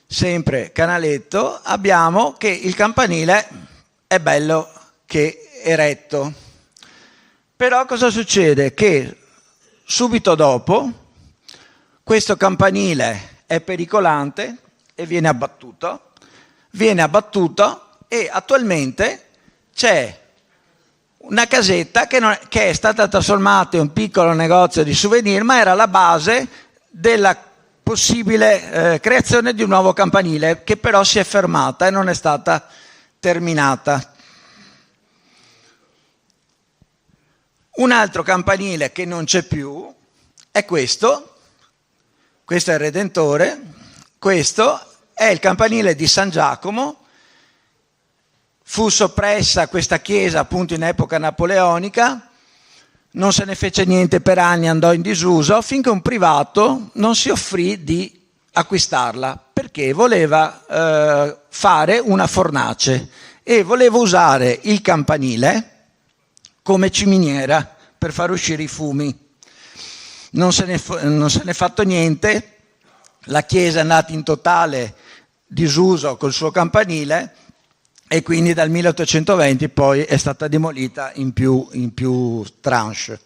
sempre canaletto, abbiamo che il campanile è bello che eretto. Però cosa succede? Che subito dopo questo campanile è pericolante e viene abbattuto e attualmente c'è una casetta che è stata trasformata in un piccolo negozio di souvenir, ma era la base della possibile creazione di un nuovo campanile, che però si è fermata e non è stata terminata. Un altro campanile che non c'è più è questo è il Redentore, questo è il campanile di San Giacomo. Fu soppressa questa chiesa appunto in epoca napoleonica, non se ne fece niente per anni, andò in disuso, finché un privato non si offrì di acquistarla, perché voleva fare una fornace e voleva usare il campanile come ciminiera per far uscire i fumi. non se n'è fatto niente, la chiesa è andata in totale disuso col suo campanile e quindi dal 1820 poi è stata demolita in più tranche.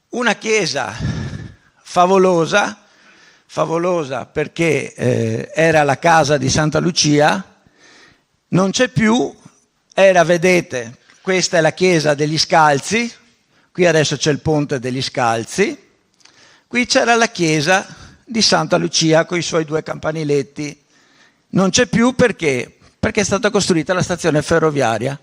Una chiesa favolosa perché era la casa di Santa Lucia, non c'è più, vedete, questa è la chiesa degli Scalzi, qui adesso c'è il ponte degli Scalzi, qui c'era la chiesa di Santa Lucia con i suoi 2 campaniletti, non c'è più perché è stata costruita la stazione ferroviaria,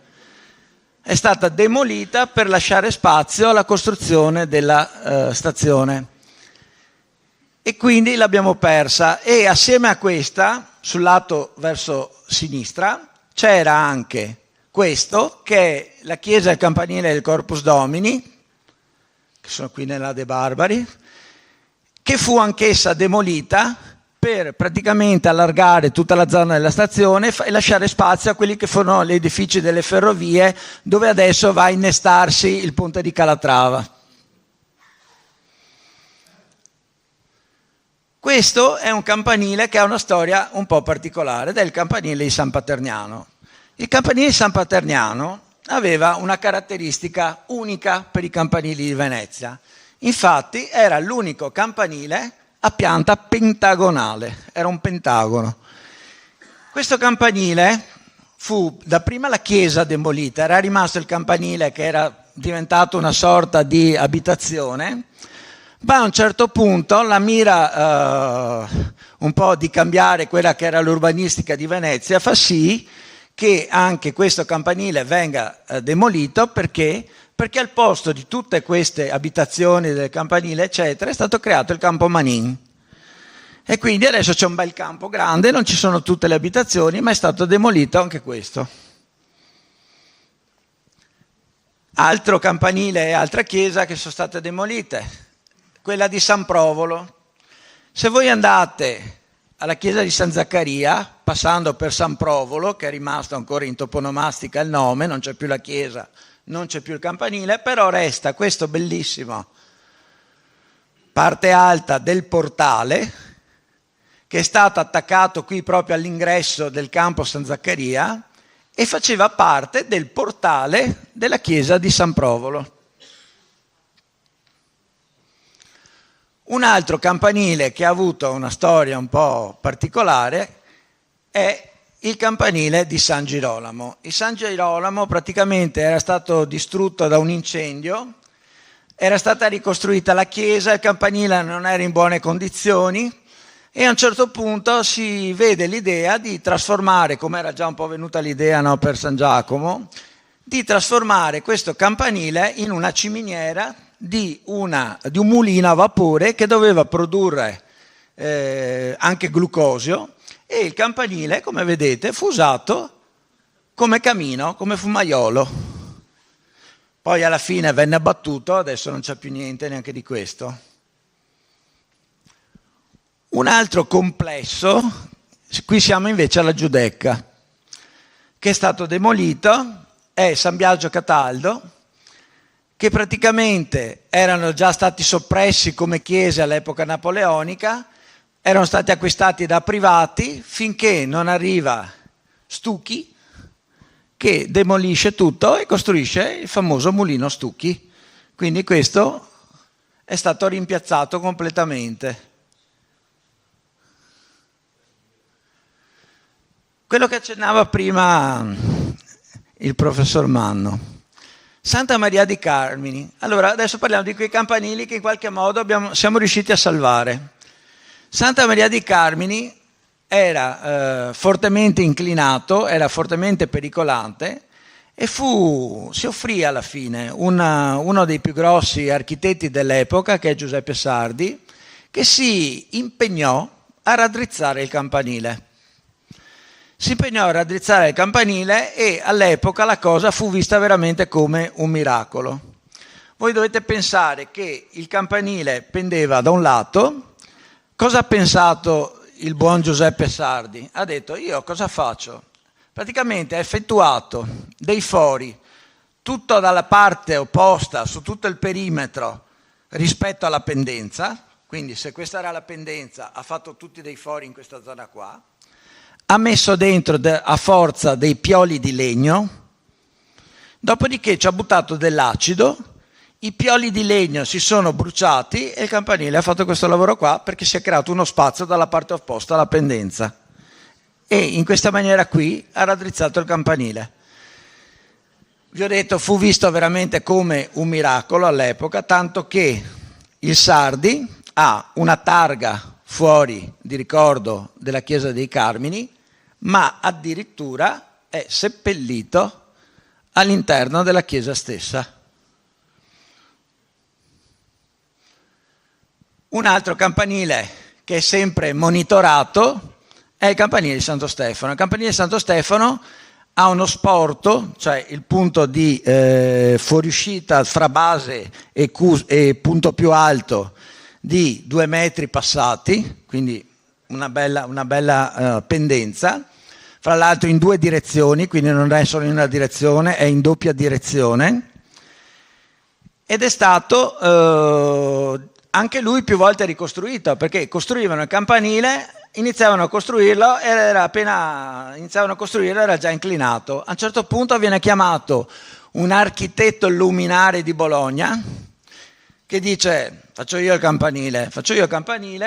è stata demolita per lasciare spazio alla costruzione della stazione e quindi l'abbiamo persa. E assieme a questa, sul lato verso sinistra, c'era anche questo, che è la chiesa e il campanile del Corpus Domini, che sono qui nella De Barbari, che fu anch'essa demolita per praticamente allargare tutta la zona della stazione e lasciare spazio a quelli che furono gli edifici delle ferrovie, dove adesso va a innestarsi il ponte di Calatrava. Questo è un campanile che ha una storia un po' particolare, ed è il campanile di San Paterniano. Il campanile di San Paterniano aveva una caratteristica unica per i campanili di Venezia. Infatti era l'unico campanile a pianta pentagonale, era un pentagono. Questo campanile fu dapprima la chiesa demolita, era rimasto il campanile che era diventato una sorta di abitazione, ma a un certo punto la mira un po' di cambiare quella che era l'urbanistica di Venezia fa sì che anche questo campanile venga demolito perché al posto di tutte queste abitazioni del campanile eccetera è stato creato il campo Manin e quindi adesso c'è un bel campo grande, non ci sono tutte le abitazioni, ma è stato demolito anche questo. Altro campanile e altra chiesa che sono state demolite, quella di San Provolo. Se voi andate alla chiesa di San Zaccaria, passando per San Provolo, che è rimasto ancora in toponomastica il nome, non c'è più la chiesa, non c'è più il campanile, però resta questo bellissimo parte alta del portale che è stato attaccato qui proprio all'ingresso del campo San Zaccaria e faceva parte del portale della chiesa di San Provolo. Un altro campanile che ha avuto una storia un po' particolare è il campanile di San Girolamo. Il San Girolamo praticamente era stato distrutto da un incendio, era stata ricostruita la chiesa, il campanile non era in buone condizioni e a un certo punto si vede l'idea di trasformare, come era già un po' venuta l'idea, no, per San Giacomo, di trasformare questo campanile in una ciminiera di un mulino a vapore che doveva produrre anche glucosio, e il campanile, come vedete, fu usato come camino, come fumaiolo. Poi alla fine venne abbattuto, adesso non c'è più niente neanche di questo. Un altro complesso, qui siamo invece alla Giudecca, che è stato demolito, è San Biagio Cataldo, che praticamente erano già stati soppressi come chiese all'epoca napoleonica, erano stati acquistati da privati finché non arriva Stucchi che demolisce tutto e costruisce il famoso mulino Stucchi. Quindi questo è stato rimpiazzato completamente. Quello che accennava prima il professor Manno. Santa Maria di Carmini. Allora, adesso parliamo di quei campanili che in qualche modo siamo riusciti a salvare. Santa Maria di Carmini era fortemente inclinato, era fortemente pericolante e si offrì alla fine uno dei più grossi architetti dell'epoca, che è Giuseppe Sardi, che si impegnò a raddrizzare il campanile. Si impegnò a raddrizzare il campanile e all'epoca la cosa fu vista veramente come un miracolo. Voi dovete pensare che il campanile pendeva da un lato. Cosa ha pensato il buon Giuseppe Sardi? Ha detto: io cosa faccio? Praticamente ha effettuato dei fori tutto dalla parte opposta, su tutto il perimetro, rispetto alla pendenza, quindi se questa era la pendenza ha fatto tutti dei fori in questa zona qua, ha messo dentro a forza dei pioli di legno, dopodiché ci ha buttato dell'acido, i pioli di legno si sono bruciati e il campanile ha fatto questo lavoro qua perché si è creato uno spazio dalla parte opposta alla pendenza e in questa maniera qui ha raddrizzato il campanile. Vi ho detto, fu visto veramente come un miracolo all'epoca, tanto che il Sardi ha una targa fuori di ricordo della Chiesa dei Carmini, ma addirittura è seppellito all'interno della chiesa stessa. Un altro campanile che è sempre monitorato è il campanile di Santo Stefano. Il campanile di Santo Stefano ha uno sporto, cioè il punto di fuoriuscita fra base e punto più alto di 2 metri passati, quindi una bella pendenza, fra l'altro in 2 direzioni, quindi non è solo in una direzione, è in doppia direzione, ed è stato anche lui più volte ricostruito, perché costruivano il campanile, iniziavano a costruirlo e era già inclinato. A un certo punto viene chiamato un architetto luminare di Bologna che dice: faccio io il campanile.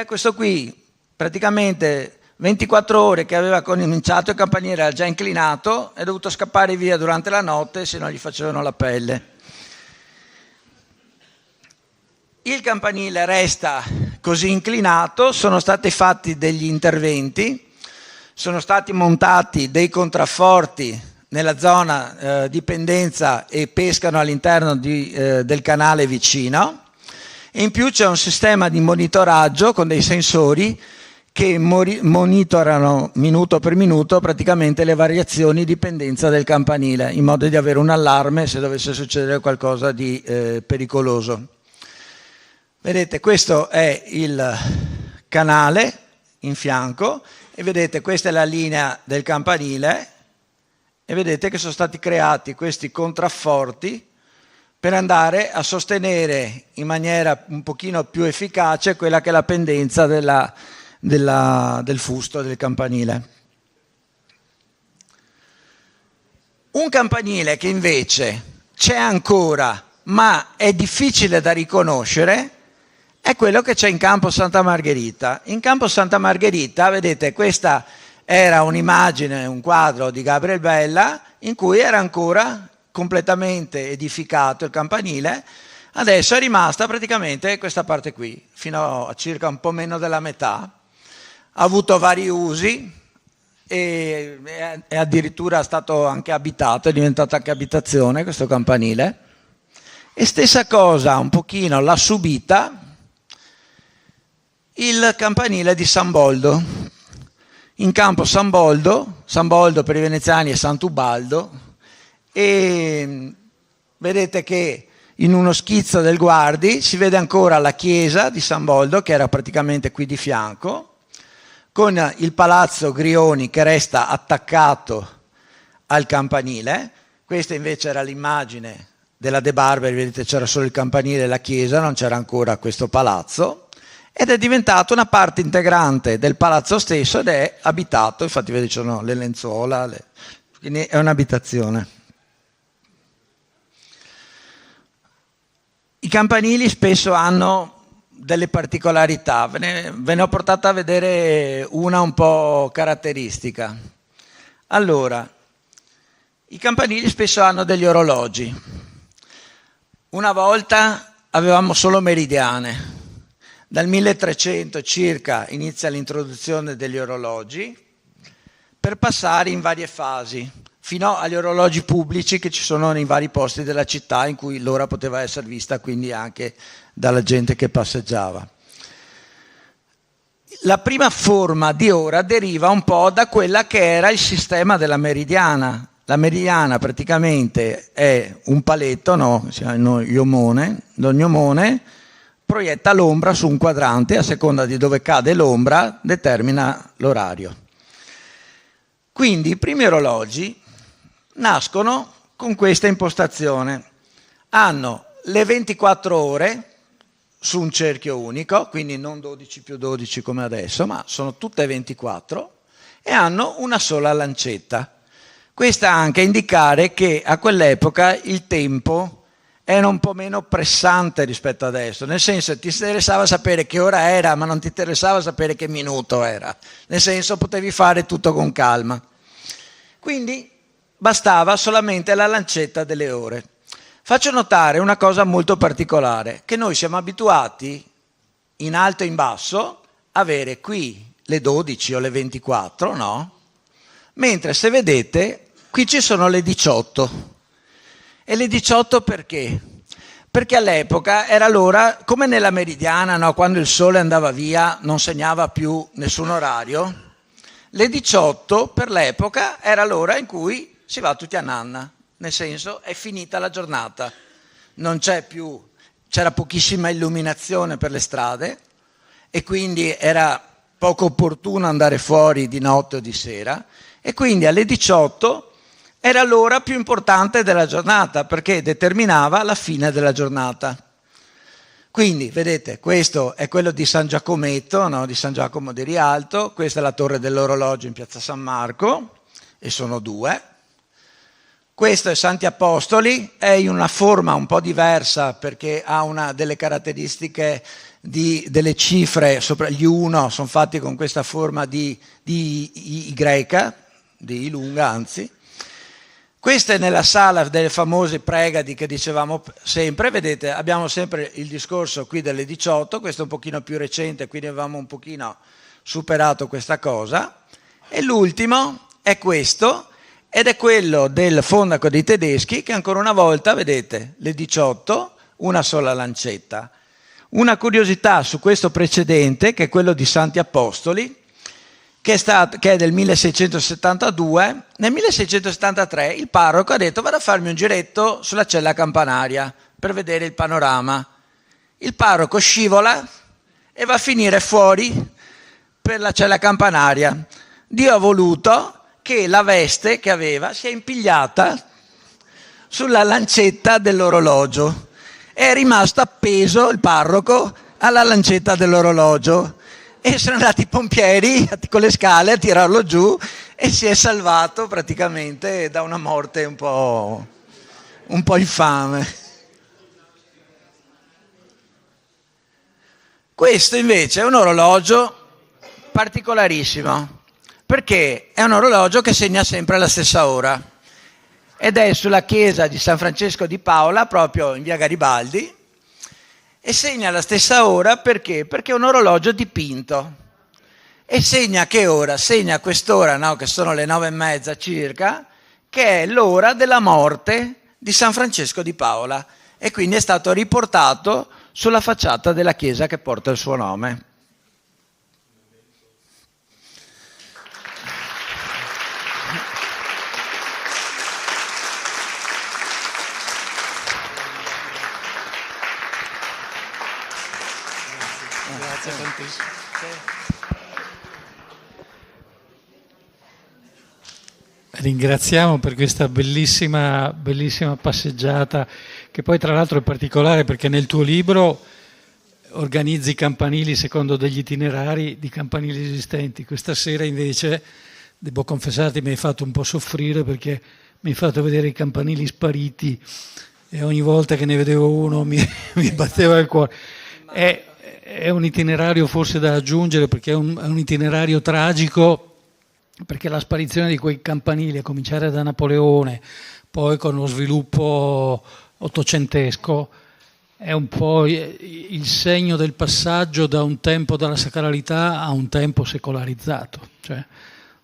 Questo qui praticamente 24 ore che aveva cominciato, il campanile era già inclinato, è dovuto scappare via durante la notte, se no gli facevano la pelle. Il campanile resta così inclinato, sono stati fatti degli interventi, sono stati montati dei contrafforti nella zona di pendenza e pescano all'interno del canale vicino, e in più c'è un sistema di monitoraggio con dei sensori che monitorano minuto per minuto praticamente le variazioni di pendenza del campanile, in modo di avere un allarme se dovesse succedere qualcosa di pericoloso. Vedete, questo è il canale in fianco e vedete, questa è la linea del campanile e vedete che sono stati creati questi contrafforti per andare a sostenere in maniera un pochino più efficace quella che è la pendenza del fusto del campanile. Un campanile che invece c'è ancora ma è difficile da riconoscere è quello che c'è in Campo Santa Margherita. In Campo Santa Margherita, vedete, questa era un'immagine, un quadro di Gabriel Bella in cui era ancora completamente edificato il campanile. Adesso è rimasta praticamente questa parte qui, fino a circa un po' meno della metà. Ha avuto vari usi e addirittura è stato anche abitato, è diventato anche abitazione questo campanile. E stessa cosa un pochino l'ha subita il campanile di San Boldo. In Campo San Boldo per i veneziani è Sant'Ubaldo, e vedete che in uno schizzo del Guardi si vede ancora la chiesa di San Boldo, che era praticamente qui di fianco, con il palazzo Grioni che resta attaccato al campanile. Questa invece era l'immagine della De Barberi, vedete c'era solo il campanile e la chiesa, non c'era ancora questo palazzo, ed è diventato una parte integrante del palazzo stesso ed è abitato, infatti vedete ci sono le lenzuola, quindi è un'abitazione. I campanili spesso hanno delle particolarità, ve ne ho portato a vedere una un po' caratteristica. Allora, i campanili spesso hanno degli orologi. Una volta avevamo solo meridiane. Dal 1300 circa inizia l'introduzione degli orologi per passare in varie fasi, fino agli orologi pubblici che ci sono nei vari posti della città in cui l'ora poteva essere vista quindi anche dalla gente che passeggiava. La prima forma di ora deriva un po' da quella che era il sistema della meridiana. La meridiana praticamente è un paletto, l'ognomone, proietta l'ombra su un quadrante, a seconda di dove cade l'ombra determina l'orario. Quindi i primi orologi nascono con questa impostazione. Hanno le 24 ore su un cerchio unico, quindi non 12 più 12 come adesso, ma sono tutte 24 e hanno una sola lancetta. Questa anche a indicare che a quell'epoca il tempo era un po' meno pressante rispetto adesso, nel senso ti interessava sapere che ora era, ma non ti interessava sapere che minuto era, nel senso potevi fare tutto con calma. Quindi bastava solamente la lancetta delle ore. Faccio notare una cosa molto particolare, che noi siamo abituati in alto e in basso a avere qui le 12 o le 24, no? Mentre se vedete qui ci sono le 18. E le 18 perché? Perché all'epoca era l'ora, come nella meridiana, no? Quando il sole andava via non segnava più nessun orario, le 18 per l'epoca era l'ora in cui si va tutti a nanna, nel senso è finita la giornata, non c'è più, c'era pochissima illuminazione per le strade e quindi era poco opportuno andare fuori di notte o di sera e quindi alle 18 era l'ora più importante della giornata perché determinava la fine della giornata. Quindi, vedete, questo è quello di San Giacometto, no? Di San Giacomo di Rialto, questa è la torre dell'orologio in piazza San Marco, e sono due. Questo è Santi Apostoli, è in una forma un po' diversa perché ha una delle caratteristiche delle cifre, sopra gli 1 sono fatti con questa forma di I greca, di I lunga anzi. Questa è nella sala delle famose pregadi che dicevamo sempre, vedete abbiamo sempre il discorso qui delle 18, questo è un pochino più recente, quindi avevamo un pochino superato questa cosa, e l'ultimo è questo, ed è quello del Fondaco dei Tedeschi che ancora una volta, vedete, le 18, una sola lancetta. Una curiosità su questo precedente, che è quello di Santi Apostoli, che è del 1672, nel 1673 il parroco ha detto vado a farmi un giretto sulla cella campanaria per vedere il panorama. Il parroco scivola e va a finire fuori per la cella campanaria. Dio ha voluto che la veste che aveva sia impigliata sulla lancetta dell'orologio. È rimasto appeso il parroco alla lancetta dell'orologio. E sono andati i pompieri con le scale a tirarlo giù e si è salvato praticamente da una morte un po' infame. Questo invece è un orologio particolarissimo, perché è un orologio che segna sempre la stessa ora ed è sulla chiesa di San Francesco di Paola, proprio in via Garibaldi, e segna la stessa ora perché? Perché è un orologio dipinto e segna che ora? Segna quest'ora, no? Che sono le 9:30 circa, che è l'ora della morte di San Francesco di Paola e quindi è stato riportato sulla facciata della chiesa che porta il suo nome. Grazie tantissimo. Ringraziamo per questa bellissima passeggiata, che poi tra l'altro è particolare perché nel tuo libro organizzi i campanili secondo degli itinerari di campanili esistenti. Questa sera invece, devo confessarti, mi hai fatto un po' soffrire perché mi hai fatto vedere i campanili spariti e ogni volta che ne vedevo uno mi batteva il cuore. È un itinerario forse da aggiungere perché è un itinerario tragico, perché la sparizione di quei campanili, a cominciare da Napoleone, poi con lo sviluppo ottocentesco, è un po' il segno del passaggio da un tempo della sacralità a un tempo secolarizzato, cioè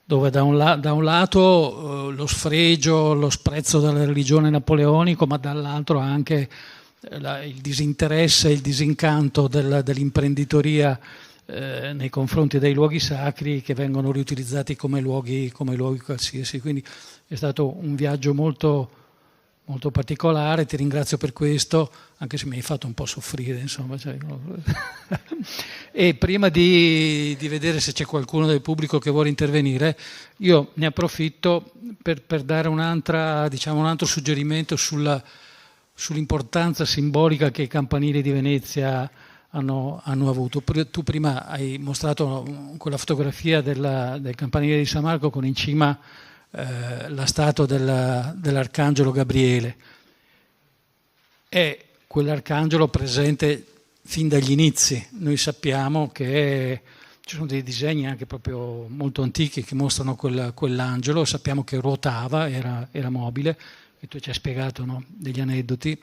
dove da un lato lo sfregio, lo sprezzo della religione napoleonico, ma dall'altro anche il disinteresse e il disincanto dell'imprenditoria nei confronti dei luoghi sacri che vengono riutilizzati come luoghi qualsiasi. Quindi è stato un viaggio molto, molto particolare, ti ringrazio per questo, anche se mi hai fatto un po' soffrire, insomma. E prima di vedere se c'è qualcuno del pubblico che vuole intervenire, io ne approfitto per dare un altro suggerimento sull'importanza simbolica che i campanili di Venezia hanno avuto. Tu prima hai mostrato quella fotografia del campanile di San Marco con in cima la statua dell'Arcangelo Gabriele. È quell'Arcangelo presente fin dagli inizi. Noi sappiamo che ci sono dei disegni anche proprio molto antichi che mostrano quell'angelo, sappiamo che ruotava, era mobile, e tu ci hai spiegato, no? Degli aneddoti.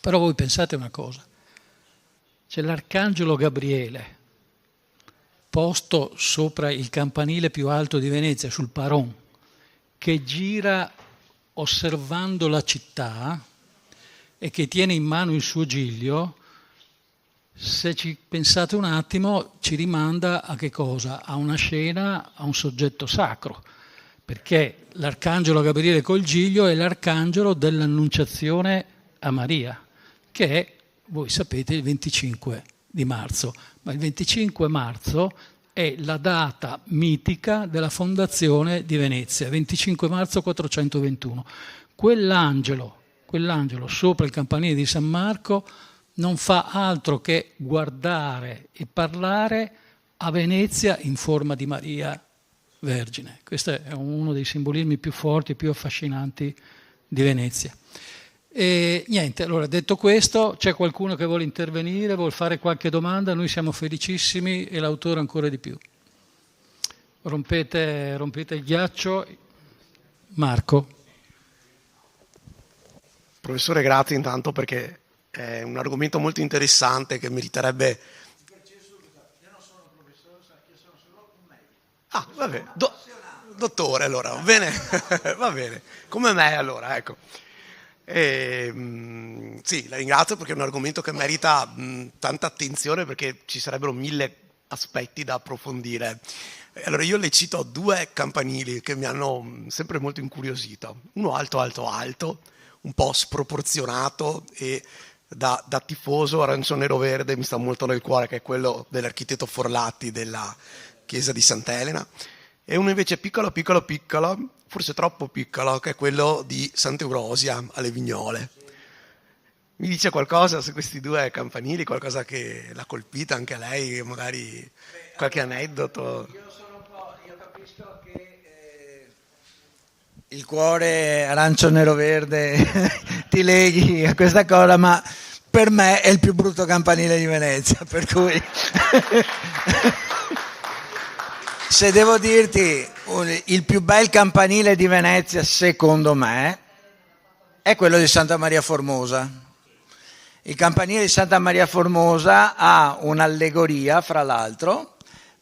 Però voi pensate una cosa, c'è l'Arcangelo Gabriele posto sopra il campanile più alto di Venezia, sul Paron, che gira osservando la città e che tiene in mano il suo giglio. Se ci pensate un attimo, ci rimanda a che cosa? A una scena, a un soggetto sacro, perché l'Arcangelo Gabriele col giglio è l'Arcangelo dell'Annunciazione a Maria, che è, voi sapete, il 25 di marzo. Ma il 25 marzo è la data mitica della fondazione di Venezia, 25 marzo 421. Quell'angelo sopra il campanile di San Marco non fa altro che guardare e parlare a Venezia in forma di Maria Vergine. Questo è uno dei simbolismi più forti e più affascinanti di Venezia. E niente, allora detto questo, c'è qualcuno che vuole intervenire, vuole fare qualche domanda? Noi siamo felicissimi e l'autore ancora di più. Rompete il ghiaccio. Marco. Professore, grazie intanto perché è un argomento molto interessante che meriterebbe... Io non sono un professore, io sono solo un medico. Ah, vabbè, dottore allora, va bene, va bene, come me allora, ecco. Sì, la ringrazio perché è un argomento che merita tanta attenzione perché ci sarebbero 1000 aspetti da approfondire. Allora io le cito 2 campanili che mi hanno sempre molto incuriosito. Uno alto, alto, alto, un po' sproporzionato e da tifoso arancione-nero-verde mi sta molto nel cuore, che è quello dell'architetto Forlatti della chiesa di Sant'Elena, e uno invece piccolo, piccolo, piccolo, forse troppo piccolo, che è quello di Sant'Eurosia alle Vignole. Mi dice qualcosa su questi 2 campanili, qualcosa che l'ha colpita anche a lei, magari qualche aneddoto? Io capisco che il cuore arancio-nero-verde ti leghi a questa cosa, ma per me è il più brutto campanile di Venezia, per cui se devo dirti il più bel campanile di Venezia secondo me è quello di Santa Maria Formosa. Il campanile di Santa Maria Formosa ha un'allegoria, fra l'altro,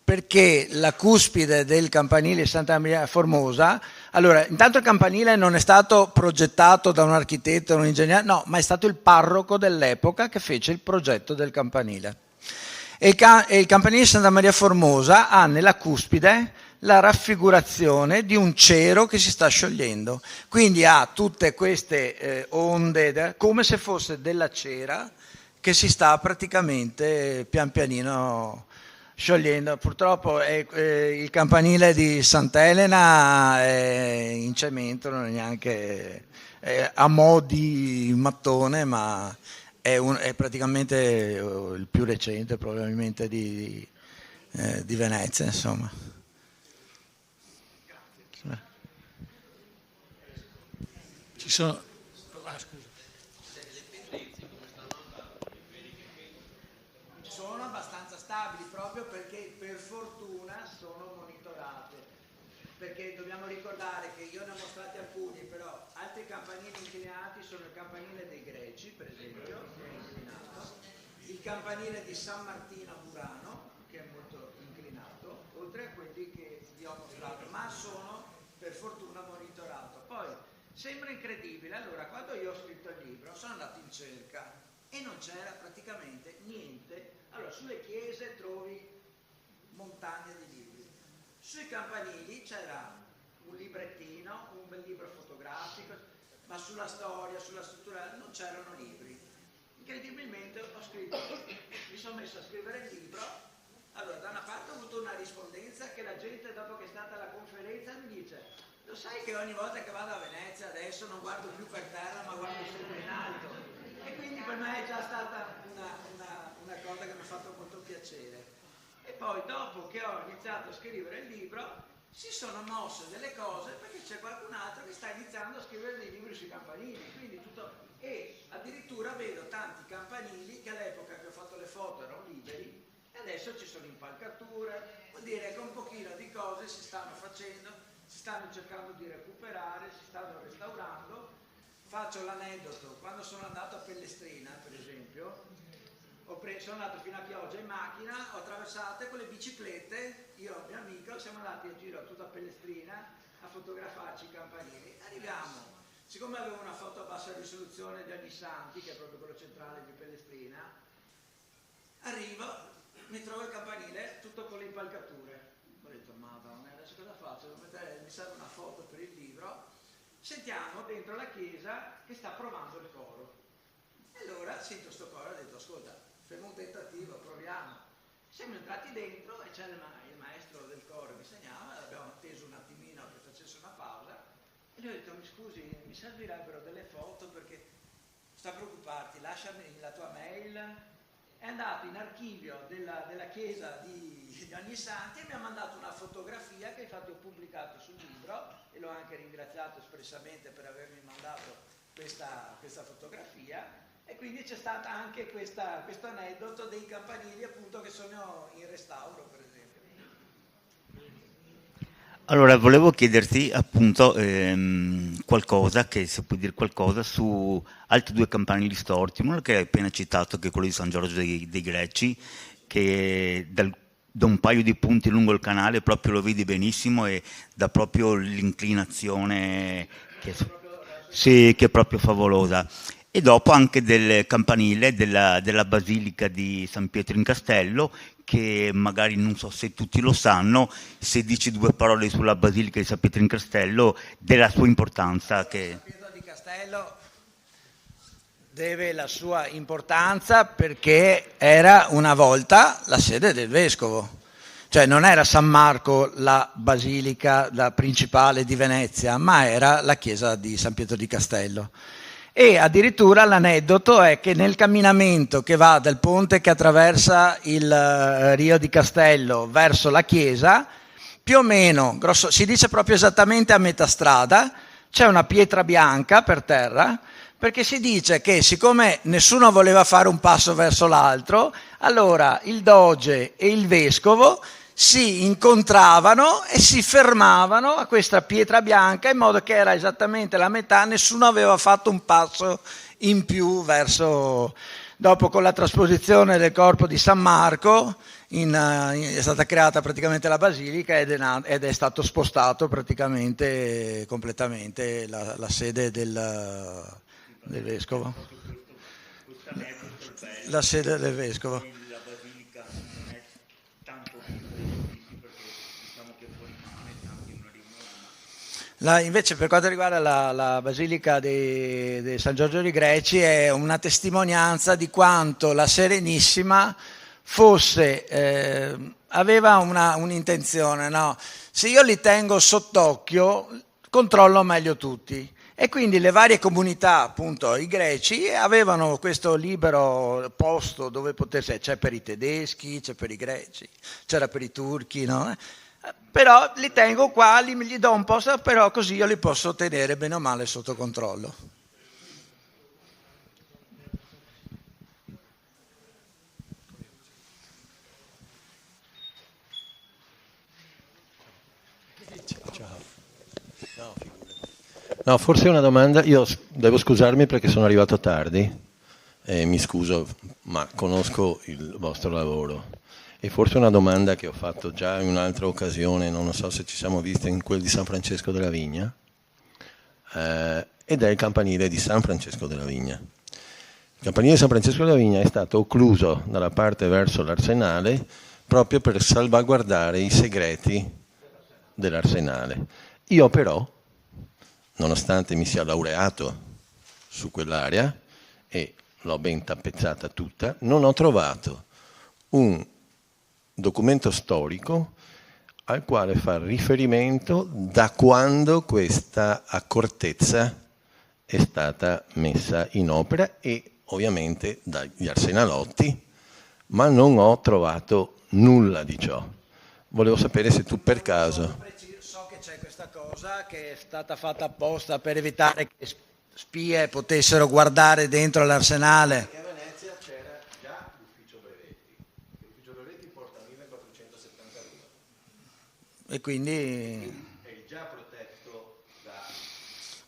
perché la cuspide del campanile di Santa Maria Formosa, allora, intanto il campanile non è stato progettato da un architetto, un ingegnere, no, ma è stato il parroco dell'epoca che fece il progetto del campanile. E il campanile di Santa Maria Formosa ha nella cuspide la raffigurazione di un cero che si sta sciogliendo, quindi ha tutte queste onde come se fosse della cera che si sta praticamente pian pianino sciogliendo. Purtroppo il campanile di Sant'Elena è in cemento, non è neanche a mo' di mattone, ma è praticamente il più recente probabilmente di Venezia, insomma. Ci sono... Sono abbastanza stabili proprio perché per fortuna sono monitorate, perché dobbiamo ricordare che io ne ho mostrati alcuni, però altri campanili inclinati sono il campanile dei Greci, per esempio, che è inclinato, il campanile di San Martino a Murano, che è molto inclinato, oltre a quelli che vi ho mostrato, ma sono per fortuna monitorati. Poi sembra incredibile, allora quando io ho scritto il libro sono andato in cerca e non c'era praticamente niente. Allora sulle chiese trovi montagne di libri, sui campanili c'era un librettino, un bel libro fotografico, ma sulla storia, sulla struttura non c'erano libri. Incredibilmente ho scritto, mi sono messo a scrivere il libro. Allora da una parte ho avuto una rispondenza che la gente dopo che è stata la conferenza mi dice: lo sai che ogni volta che vado a Venezia adesso non guardo più per terra ma guardo sempre in alto, e quindi per me è già stata una una cosa che mi ha fatto molto piacere. E poi dopo che ho iniziato a scrivere il libro si sono mosse delle cose perché c'è qualcun altro che sta iniziando a scrivere dei libri sui campanili, quindi e addirittura vedo tanti campanili che all'epoca che ho fatto le foto erano liberi e adesso ci sono impalcature, vuol dire che un pochino di cose si stanno facendo, si stanno cercando di recuperare, si stanno restaurando. Faccio l'aneddoto, quando sono andato a Pellestrina per esempio, sono andato fino a Chioggia in macchina, ho attraversato con le biciclette, io e il mio amico siamo andati a giro a tutta Pellestrina a fotografarci i campanili. Arriviamo, siccome avevo una foto a bassa risoluzione di Agnisanti, che è proprio quello centrale di Pellestrina, arrivo, mi trovo il campanile tutto con le impalcature. Ho detto, madonna, adesso cosa faccio? Mi serve una foto per il libro. Sentiamo dentro la chiesa che sta provando il coro. E allora sento sto coro e ho detto, ascolta, facciamo un tentativo, proviamo. Siamo entrati dentro e c'è il maestro del coro che segnava, abbiamo atteso un attimino che facesse una pausa e gli ho detto, mi scusi, mi servirebbero delle foto perché sta a preoccuparti, lasciami la tua mail. È andato in archivio della chiesa di Ognissanti e mi ha mandato una fotografia che infatti ho pubblicato sul libro e l'ho anche ringraziato espressamente per avermi mandato questa fotografia. E quindi c'è stato anche questo aneddoto dei campanili appunto che sono in restauro, per esempio. Allora, volevo chiederti appunto qualcosa, che se puoi dire qualcosa su altri due campanili storti, uno che hai appena citato che è quello di San Giorgio dei Greci, che da un paio di punti lungo il canale proprio lo vedi benissimo e dà proprio l'inclinazione che è proprio favolosa. E dopo anche del campanile della Basilica di San Pietro in Castello, che magari non so se tutti lo sanno, se dici due parole sulla Basilica di San Pietro in Castello, della sua importanza. San Pietro di Castello deve la sua importanza perché era una volta la sede del vescovo. Cioè non era San Marco la basilica, la principale di Venezia, ma era la chiesa di San Pietro di Castello. E addirittura l'aneddoto è che nel camminamento che va dal ponte che attraversa il Rio di Castello verso la chiesa, più o meno, si dice proprio esattamente a metà strada, c'è una pietra bianca per terra, perché si dice che siccome nessuno voleva fare un passo verso l'altro, allora il doge e il vescovo si incontravano e si fermavano a questa pietra bianca in modo che era esattamente la metà, nessuno aveva fatto un passo in più verso. Dopo con la trasposizione del corpo di San Marco è stata creata praticamente la basilica ed è stato spostato praticamente completamente la sede del vescovo. La sede del vescovo. Invece per quanto riguarda la Basilica di San Giorgio dei Greci è una testimonianza di quanto la Serenissima aveva un'intenzione, no? Se io li tengo sott'occhio controllo meglio tutti e quindi le varie comunità, appunto i greci, avevano questo libero posto dove potersi, c'è per i tedeschi, c'è per i greci, c'era per i turchi, no? Però li tengo qua, gli do un posto, però così io li posso tenere bene o male sotto controllo. No, forse una domanda, io devo scusarmi perché sono arrivato tardi, mi scuso, ma conosco il vostro lavoro. E forse una domanda che ho fatto già in un'altra occasione, non so se ci siamo visti in quel di San Francesco della Vigna, ed è il campanile di San Francesco della Vigna. Il campanile di San Francesco della Vigna è stato occluso dalla parte verso l'Arsenale proprio per salvaguardare i segreti dell'Arsenale. Io però, nonostante mi sia laureato su quell'area e l'ho ben tappezzata tutta, non ho trovato un documento storico al quale far riferimento da quando questa accortezza è stata messa in opera e ovviamente dagli arsenalotti ma non ho trovato nulla di ciò. Volevo sapere se tu per caso... So che c'è questa cosa che è stata fatta apposta per evitare che spie potessero guardare dentro l'arsenale. Perché a Venezia c'era già l'ufficio brevetti. L'ufficio brevetti porta 1472. E quindi... è già protetto da...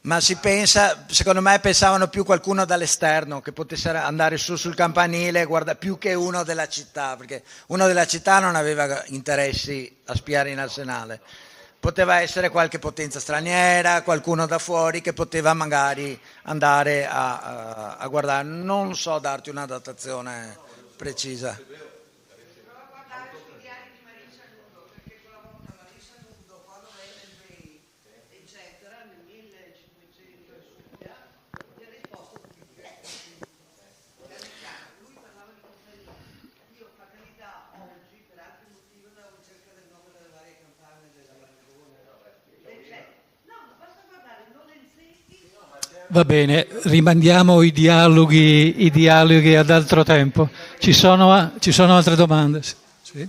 Ma si pensa, secondo me pensavano più qualcuno dall'esterno che potesse andare su sul campanile e guardare, più che uno della città, perché uno della città non aveva interessi a spiare in arsenale. Poteva essere qualche potenza straniera, qualcuno da fuori che poteva magari andare a guardare. Non so darti una datazione precisa. Va bene, rimandiamo i dialoghi ad altro tempo. Ci sono altre domande? Sì.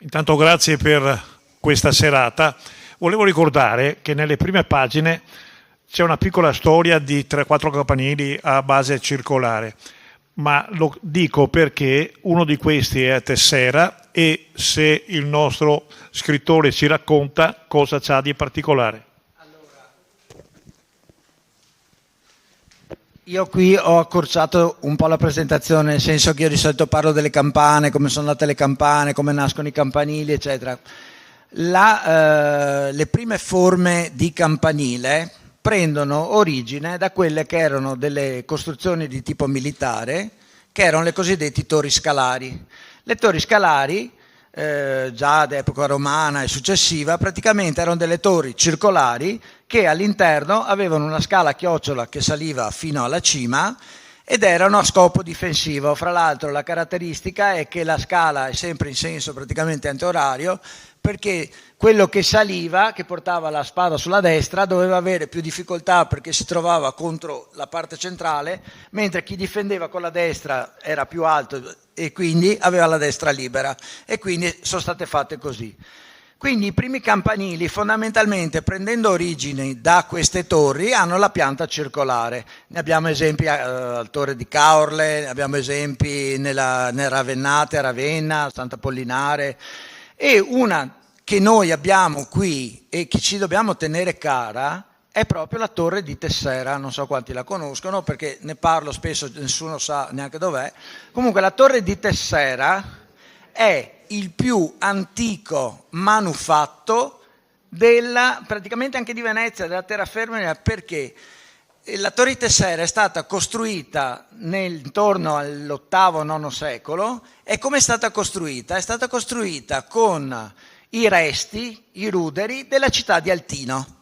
Intanto grazie per questa serata. Volevo ricordare che nelle prime pagine c'è una piccola storia di 3-4 campanili a base circolare, ma lo dico perché uno di questi è a Tessera e se il nostro scrittore ci racconta cosa c'ha di particolare. Io qui ho accorciato un po' la presentazione, nel senso che io di solito parlo delle campane, come sono nate le campane, come nascono i campanili, eccetera. Le prime forme di campanile prendono origine da quelle che erano delle costruzioni di tipo militare, che erano le cosiddette torri scalari. Le torri scalari, già d'epoca romana e successiva, praticamente erano delle torri circolari che all'interno avevano una scala a chiocciola che saliva fino alla cima ed erano a scopo difensivo. Fra l'altro la caratteristica è che la scala è sempre in senso praticamente antiorario, perché quello che saliva, che portava la spada sulla destra, doveva avere più difficoltà perché si trovava contro la parte centrale, mentre chi difendeva con la destra era più alto e quindi aveva la destra libera, e quindi sono state fatte così. Quindi i primi campanili, fondamentalmente prendendo origini da queste torri, hanno la pianta circolare. Ne abbiamo esempi al Torre di Caorle, ne abbiamo esempi nel Ravennate, a Ravenna, Sant'Apollinare, e una che noi abbiamo qui e che ci dobbiamo tenere cara è proprio la Torre di Tessera. Non so quanti la conoscono perché ne parlo spesso, nessuno sa neanche dov'è. Comunque la Torre di Tessera è il più antico manufatto praticamente anche di Venezia, della terraferma, perché la Torre di Tessera è stata costruita intorno all'VIII-IX secolo. E come è stata costruita? È stata costruita con i resti, i ruderi della città di Altino.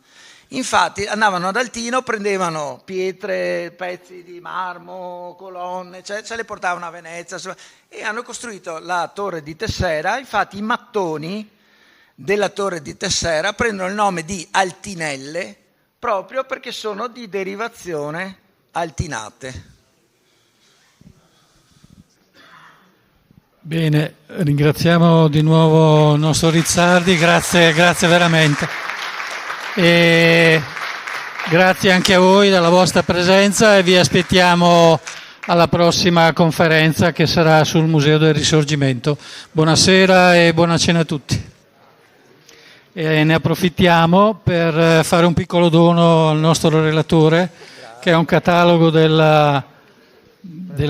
Infatti andavano ad Altino, prendevano pietre, pezzi di marmo, colonne, cioè se le portavano a Venezia e hanno costruito la Torre di Tessera. Infatti i mattoni della Torre di Tessera prendono il nome di Altinelle proprio perché sono di derivazione altinate. Bene, ringraziamo di nuovo il nostro Rizzardi, grazie veramente. E grazie anche a voi della vostra presenza e vi aspettiamo alla prossima conferenza che sarà sul Museo del Risorgimento. Buonasera e buona cena a tutti. E ne approfittiamo per fare un piccolo dono al nostro relatore, che è un catalogo della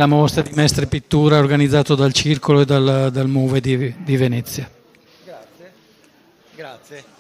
mostra di Mestre Pittura organizzato dal Circolo e dal MUVE di Venezia. Grazie.